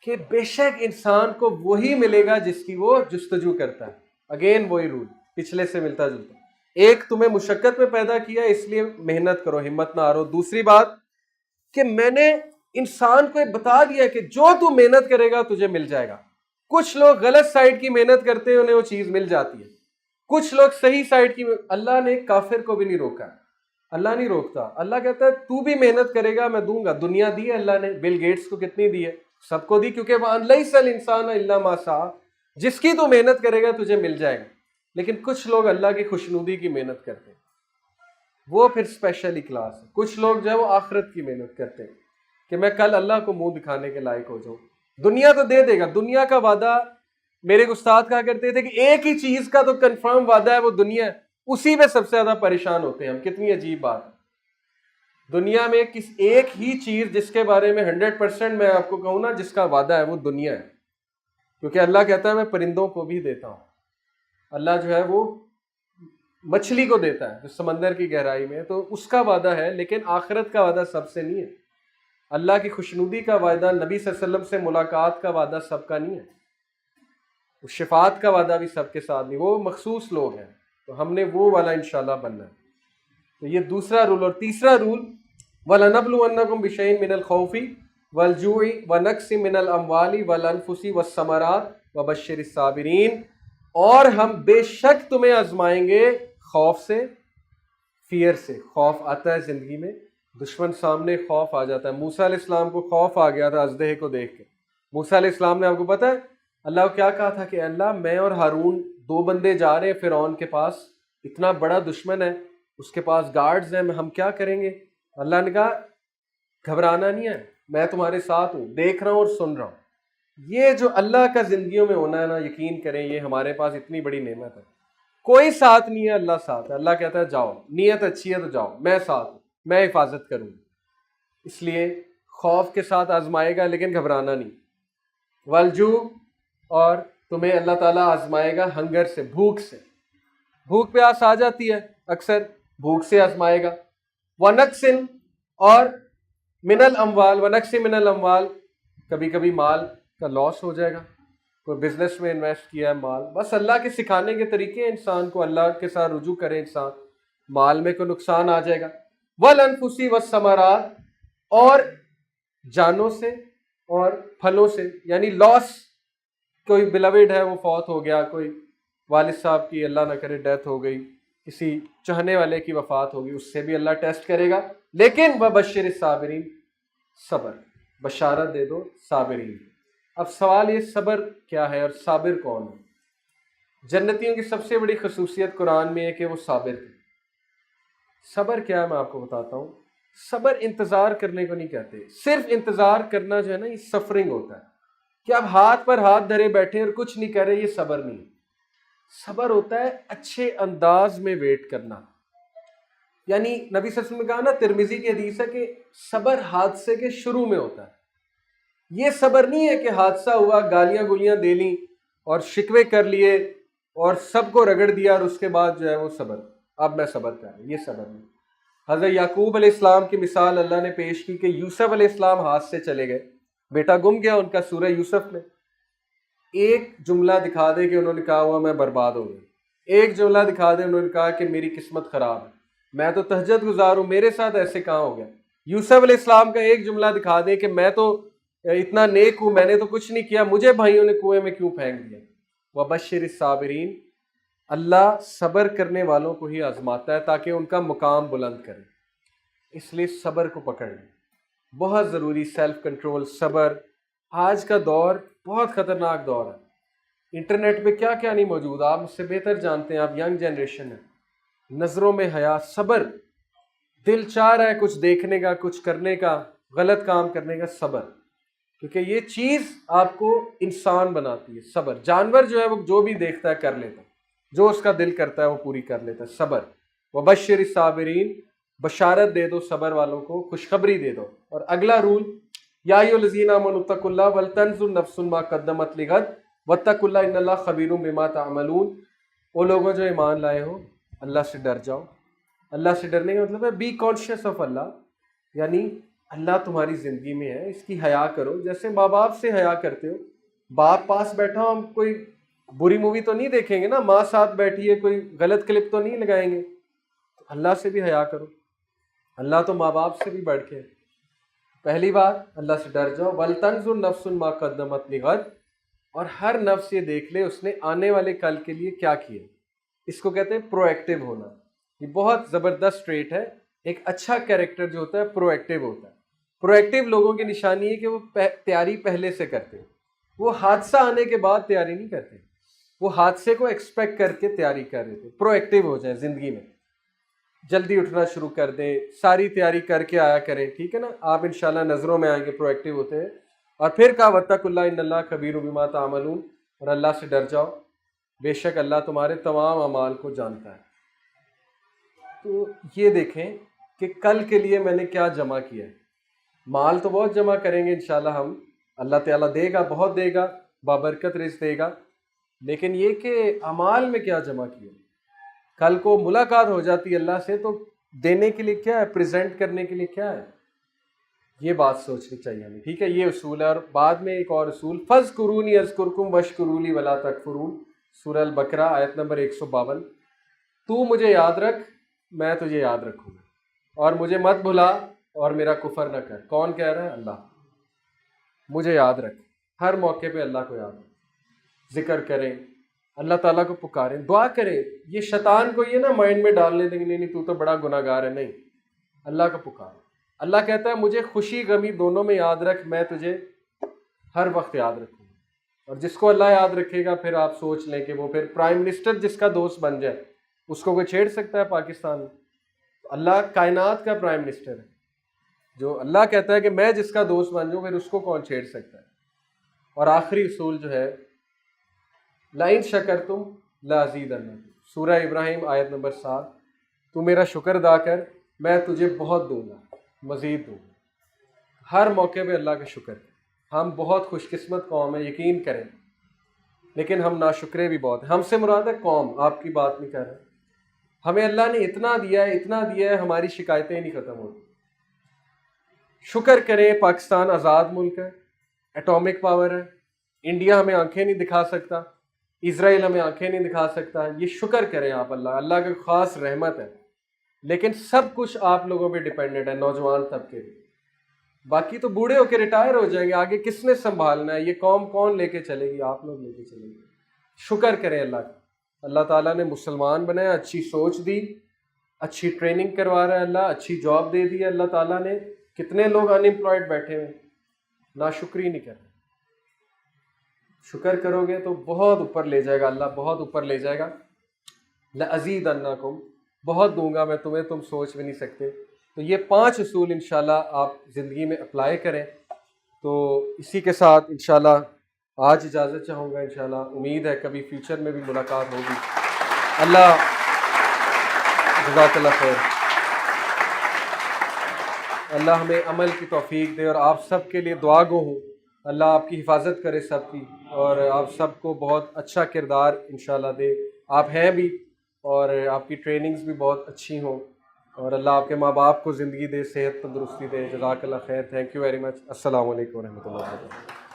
کہ بے شک انسان کو وہی ملے گا جس کی وہ جستجو کرتا ہے. اگین وہی رول پچھلے سے ملتا جلتا. ایک، تمہیں مشقت میں پیدا کیا اس لیے محنت کرو، ہمت نہ ہارو. دوسری بات کہ میں نے انسان کو بتا دیا کہ جو تو محنت کرے گا تجھے مل جائے گا. کچھ لوگ غلط سائڈ کی محنت کرتے ہیں، انہیں وہ چیز مل جاتی ہے. کچھ لوگ صحیح سائڈ کی. اللہ نے کافر کو بھی نہیں روکا، اللہ نہیں روکتا. اللہ کہتا ہے تو بھی محنت کرے گا میں دوں گا. دنیا دی ہے اللہ نے. بل گیٹس کو کتنی دی ہے؟ سب کو دی، کیونکہ وَأَن لَيْسَ الْإِنسَانَ إِلَّا مَا سَعَىٰ، جس کی تو محنت کرے گا تجھے مل جائے گا. لیکن کچھ لوگ اللہ کی خوشنودی کی محنت کرتے ہیں، وہ پھر اسپیشلی کلاس ہے. کچھ لوگ جو ہے وہ آخرت کی محنت کرتے ہیں کہ میں کل اللہ کو منہ دکھانے کے لائق ہو جاؤں. دنیا تو دے دے گا، دنیا کا وعدہ میرے استاد کہا کرتے تھے کہ ایک ہی چیز کا تو کنفرم وعدہ ہے، وہ دنیا ہے. اسی پہ سب سے زیادہ پریشان ہوتے ہیں ہم. کتنی عجیب بات ہے. دنیا میں ایک ہی چیز جس کے بارے میں 100% میں آپ کو کہوں نا جس کا وعدہ ہے وہ دنیا ہے. کیونکہ اللہ کہتا ہے میں پرندوں کو بھی دیتا ہوں. اللہ جو ہے وہ مچھلی کو دیتا ہے جو سمندر کی گہرائی میں ہے، تو اس کا وعدہ ہے. لیکن آخرت کا وعدہ سب سے نہیں ہے. اللہ کی خوشنودی کا وعدہ، نبی صلی اللہ علیہ وسلم سے ملاقات کا وعدہ سب کا نہیں ہے. شفاعت کا وعدہ بھی سب کے ساتھ نہیں، وہ مخصوص لوگ ہیں. تو ہم نے وہ والا انشاءاللہ بننا ہے. تو یہ دوسرا رول. اور تیسرا رول، وَلَنَبْلُوَنَّكُمْ بِشَيْءٍ مِّنَ الْخَوْفِ وَالْجُوعِ وَنَقْصٍ مِّنَ الْأَمْوَالِ وَالْأَنفُسِ وَالثَّمَرَاتِ وَبَشِّرِ الصَّابِرِينَ. اور ہم بے شک تمہیں آزمائیں گے خوف سے، فیئر سے. خوف آتا ہے زندگی میں، دشمن سامنے خوف آ جاتا ہے. موسیٰ علیہ السلام کو خوف آ گیا تھا اژدہے کو دیکھ کے. موسیٰ علیہ السلام نے، آپ کو پتہ ہے اللہ کو کیا کہا تھا کہ اللہ میں اور ہارون 2 بندے جا رہے ہیں فرعون کے پاس، اتنا بڑا دشمن ہے، اس کے پاس گارڈز ہیں، ہم کیا کریں گے؟ اللہ نے کہا گھبرانا نہیں ہے، میں تمہارے ساتھ ہوں، دیکھ رہا ہوں اور سن رہا ہوں. یہ جو اللہ کا زندگیوں میں ہونا ہے نا، یقین کریں یہ ہمارے پاس اتنی بڑی نعمت ہے. کوئی ساتھ نہیں ہے، اللہ ساتھ ہے. اللہ کہتا ہے جاؤ، نیت اچھی ہے تو جاؤ، میں ساتھ ہوں، میں حفاظت کروں. اس لیے خوف کے ساتھ آزمائے گا لیکن گھبرانا نہیں. والجوع، اور تمہیں اللہ تعالیٰ آزمائے گا ہنگر سے، بھوک سے. بھوک پیاس آ جاتی ہے اکثر، بھوک سے آزمائے گا. وَنَقْصٍ، اور من الاموال، وَنَقْصٍ من الاموال، کبھی کبھی مال کا لاس ہو جائے گا. کوئی بزنس میں انویسٹ کیا ہے مال، بس اللہ کے سکھانے کے طریقے ہیں انسان کو، اللہ کے ساتھ رجوع کرے انسان، مال میں کوئی نقصان آ جائے گا. وَالْأَنفُسِ وَالثَّمَرَاتِ، اور جانوں سے اور پھلوں سے، یعنی لاس. کوئی بلوڈ ہے وہ فوت ہو گیا، کوئی والد صاحب کی اللہ نہ کرے ڈیتھ ہو گئی، کسی چاہنے والے کی وفات ہوگی، اس سے بھی اللہ ٹیسٹ کرے گا. لیکن وَبَشِّرِ الصَّابِرِينَ، صبر، بشارت دے دو صابرین. اب سوال یہ صبر کیا ہے اور صابر کون ہے؟ جنتیوں کی سب سے بڑی خصوصیت قرآن میں ہے کہ وہ صابر تھے. صبر کیا ہے میں آپ کو بتاتا ہوں. صبر انتظار کرنے کو نہیں کہتے. صرف انتظار کرنا جو ہے نا یہ سفرنگ ہوتا ہے کہ آپ ہاتھ پر ہاتھ دھرے بیٹھے اور کچھ نہیں کر رہے، یہ صبر نہیں. صبر ہوتا ہے اچھے انداز میں ویٹ کرنا. یعنی نبی صلی اللہ علیہ وسلم نے کہا نا، ترمذی کی حدیث ہے کہ صبر حادثے کے شروع میں ہوتا ہے. یہ صبر نہیں ہے کہ حادثہ ہوا، گالیاں گولیاں دے لیں اور شکوے کر لیے اور سب کو رگڑ دیا اور اس کے بعد جو ہے وہ صبر، اب میں صبر کر رہا ہوں، یہ صبر نہیں. حضرت یعقوب علیہ السلام کی مثال اللہ نے پیش کی کہ یوسف علیہ السلام ہاتھ سے چلے گئے، بیٹا گم گیا ان کا سورہ یوسف میں. ایک جملہ دکھا دے کہ انہوں نے کہا ہوا میں برباد ہو گئی، ایک جملہ دکھا دے انہوں نے کہا کہ میری قسمت خراب ہے، میں تو تہجد گزار ہوں، میرے ساتھ ایسے کہاں ہو گیا. یوسف علیہ السلام کا ایک جملہ دکھا دے کہ میں تو اتنا نیک ہوں، میں نے تو کچھ نہیں کیا، مجھے بھائیوں نے کنویں میں کیوں پھینک دیا. وَبَشِّرِ الصَّابِرِينَ، اللہ صبر کرنے والوں کو ہی آزماتا ہے تاکہ ان کا مقام بلند کرے. اس لیے صبر کو پکڑ لیں، بہت ضروری. سیلف کنٹرول، صبر. آج کا دور بہت خطرناک دور ہے. انٹرنیٹ پہ کیا کیا نہیں موجود، آپ مجھ سے بہتر جانتے ہیں، آپ ینگ جنریشن ہیں. نظروں میں حیا، صبر، دل چاہ رہا ہے کچھ دیکھنے کا، کچھ کرنے کا، غلط کام کرنے کا، صبر، کیونکہ یہ چیز آپ کو انسان بناتی ہے۔ صبر، جانور جو ہے وہ جو بھی دیکھتا ہے کر لیتا ہے، جو اس کا دل کرتا ہے وہ پوری کر لیتا ہے۔ صبر، وبشر الصابرین، بشارت دے دو صبر والوں کو، خوشخبری دے دو۔ اور اگلا رول، یا ایھا الذین آمنوا اتقوا اللہ ولتنظر نفس ما قدمت لغد واتقوا اللہ ان اللہ خبیر بما تعملون۔ وہ لوگوں جو ایمان لائے ہو، اللہ سے ڈر جاؤ۔ اللہ سے ڈرنے کا مطلب ہے بی کانشیس آف اللہ، یعنی اللہ تمہاری زندگی میں ہے، اس کی حیا کرو جیسے ماں باپ سے حیا کرتے ہو۔ باپ پاس بیٹھا ہو، ہم کوئی بری مووی تو نہیں دیکھیں گے نا، ماں ساتھ بیٹھی ہے کوئی غلط کلپ تو نہیں لگائیں گے۔ اللہ سے بھی حیا کرو، اللہ تو ماں باپ سے بھی بڑھ کے ہے۔ پہلی بات، اللہ سے ڈر جاؤ۔ وَلْتَنْظُرْ نَفْسٌ مَا قَدَّمَتْ لِغَدٍ، اور ہر نفس یہ دیکھ لے اس نے آنے والے کل کے لیے کیا کیا۔ اس کو کہتے ہیں پرو ایکٹیو ہونا۔ یہ بہت زبردست ٹریٹ ہے۔ ایک اچھا کیریکٹر جو ہوتا ہے پرو ایکٹیو ہوتا ہے۔ پرو ایکٹیو لوگوں کی نشانی ہے کہ وہ تیاری پہلے سے کرتے ہیں، وہ حادثہ آنے کے بعد تیاری نہیں کرتے، وہ حادثے کو ایکسپیکٹ کر کے تیاری کر رہے تھے۔ پرو ایکٹیو ہو جائیں زندگی میں، جلدی اٹھنا شروع کر دیں، ساری تیاری کر کے آیا کریں، ٹھیک ہے نا؟ آپ انشاءاللہ نظروں میں آئیں گے پرو ایکٹیو ہوتے ہیں۔ اور پھر کہا واتقوا اللہ ان اللہ خبیر بما تعملون، اور اللہ سے ڈر جاؤ، بے شک اللہ تمہارے تمام اعمال کو جانتا ہے۔ تو یہ دیکھیں کہ کل کے لیے میں نے کیا جمع کیا ہے۔ مال تو بہت جمع کریں گے انشاءاللہ ہم، اللہ تعالیٰ دے گا، بہت دے گا، بابرکت رزق دے گا، لیکن یہ کہ اعمال میں کیا جمع کیا۔ کل کو ملاقات ہو جاتی ہے اللہ سے تو دینے کے لیے کیا ہے، پریزنٹ کرنے کے لیے کیا ہے، یہ بات سوچنی چاہیے ہمیں، ٹھیک ہے؟ یہ اصول ہے۔ اور بعد میں ایک اور اصول، فَاذْكُرُونِی اذْكُرْکُم وَاشْکُرُوا لِی وَلَا تَکْفُرُونَ، سورہ البقرہ آیت نمبر 152۔ تو مجھے یاد رکھ، میں تجھے یاد رکھوں گا، اور مجھے مت بھلا اور میرا کفر نہ کر۔ کون کہہ رہا ہے؟ اللہ۔ مجھے یاد رکھ، ہر موقع پہ اللہ کو یاد رکھ، ذکر کریں، اللہ تعالیٰ کو پکاریں، دعا کریں۔ یہ شیطان کو یہ نا مائنڈ میں ڈالنے دیں گے نہیں تو بڑا گناہ گار ہے، نہیں، اللہ کو پکار۔ اللہ کہتا ہے مجھے خوشی غمی دونوں میں یاد رکھ، میں تجھے ہر وقت یاد رکھوں گا۔ اور جس کو اللہ یاد رکھے گا، پھر آپ سوچ لیں کہ وہ پھر پرائم منسٹر جس کا دوست بن جائے، اس کو کوئی چھیڑ سکتا ہے پاکستان میں؟ اللہ کائنات کا پرائم منسٹر ہے، جو اللہ کہتا ہے کہ میں جس کا دوست بن جاؤں، پھر اس کو کون چھیڑ سکتا ہے؟ اور آخری اصول جو ہے، لَئِن شَکَرْتُمْ لَأَزِیدَنَّکُم، سورہ ابراہیم آیت نمبر 7، تو میرا شکر ادا کر، میں تجھے بہت دوں گا، مزید دوں گا۔ ہر موقع پہ اللہ کا شکر ہے۔ ہم بہت خوش قسمت قوم ہے، یقین کریں، لیکن ہم ناشکرے بھی بہت ہیں۔ ہم سے مراد ہے قوم، آپ کی بات نہیں کر رہا۔ ہمیں اللہ نے اتنا دیا ہے، اتنا دیا ہے، ہماری شکایتیں نہیں ختم ہوتی۔ شکر کریں، پاکستان آزاد ملک ہے، ایٹامک پاور ہے، انڈیا ہمیں آنکھیں نہیں دکھا سکتا، اسرائیل ہمیں آنکھیں نہیں دکھا سکتا۔ یہ شکر کریں آپ، اللہ کا خاص رحمت ہے، لیکن سب کچھ آپ لوگوں پہ ڈیپینڈنٹ ہے، نوجوان طبقے پہ۔ باقی تو بوڑھے ہو کے ریٹائر ہو جائیں گے، آگے کس نے سنبھالنا ہے؟ یہ قوم کون لے کے چلے گی؟ آپ لوگ لے کے چلیں گے۔ شکر کریں اللہ کا، اللہ تعالیٰ نے مسلمان بنایا، اچھی سوچ دی، اچھی ٹریننگ کروا رہا ہے اللہ، اچھی جاب دے دی ہے اللہ تعالیٰ نے۔ کتنے لوگ ان امپلائڈ بیٹھے ہوئے، ناشکری نہیں کر رہے۔ شکر کرو گے تو بہت اوپر لے جائے گا اللہ، بہت اوپر لے جائے گا۔ لَأَزِیدَنَّکُم، بہت دوں گا میں تمہیں، تم سوچ بھی نہیں سکتے۔ تو یہ 5 اصول انشاءاللہ آپ زندگی میں اپلائی کریں۔ تو اسی کے ساتھ انشاءاللہ آج اجازت چاہوں گا، انشاءاللہ امید ہے کبھی فیوچر میں بھی ملاقات ہوگی۔ اللہ جزاک اللہ خیر، اللہ ہمیں عمل کی توفیق دے، اور آپ سب کے لیے دعا گو ہوں، اللہ آپ کی حفاظت کرے سب کی، اور آپ سب کو بہت اچھا کردار انشاءاللہ دے۔ آپ ہیں بھی، اور آپ کی ٹریننگز بھی بہت اچھی ہوں، اور اللہ آپ کے ماں باپ کو زندگی دے، صحت تندرستی دے۔ جزاک اللہ خیر، تھینک یو ویری مچ۔ السلام علیکم ورحمۃ اللہ وبرکاتہ۔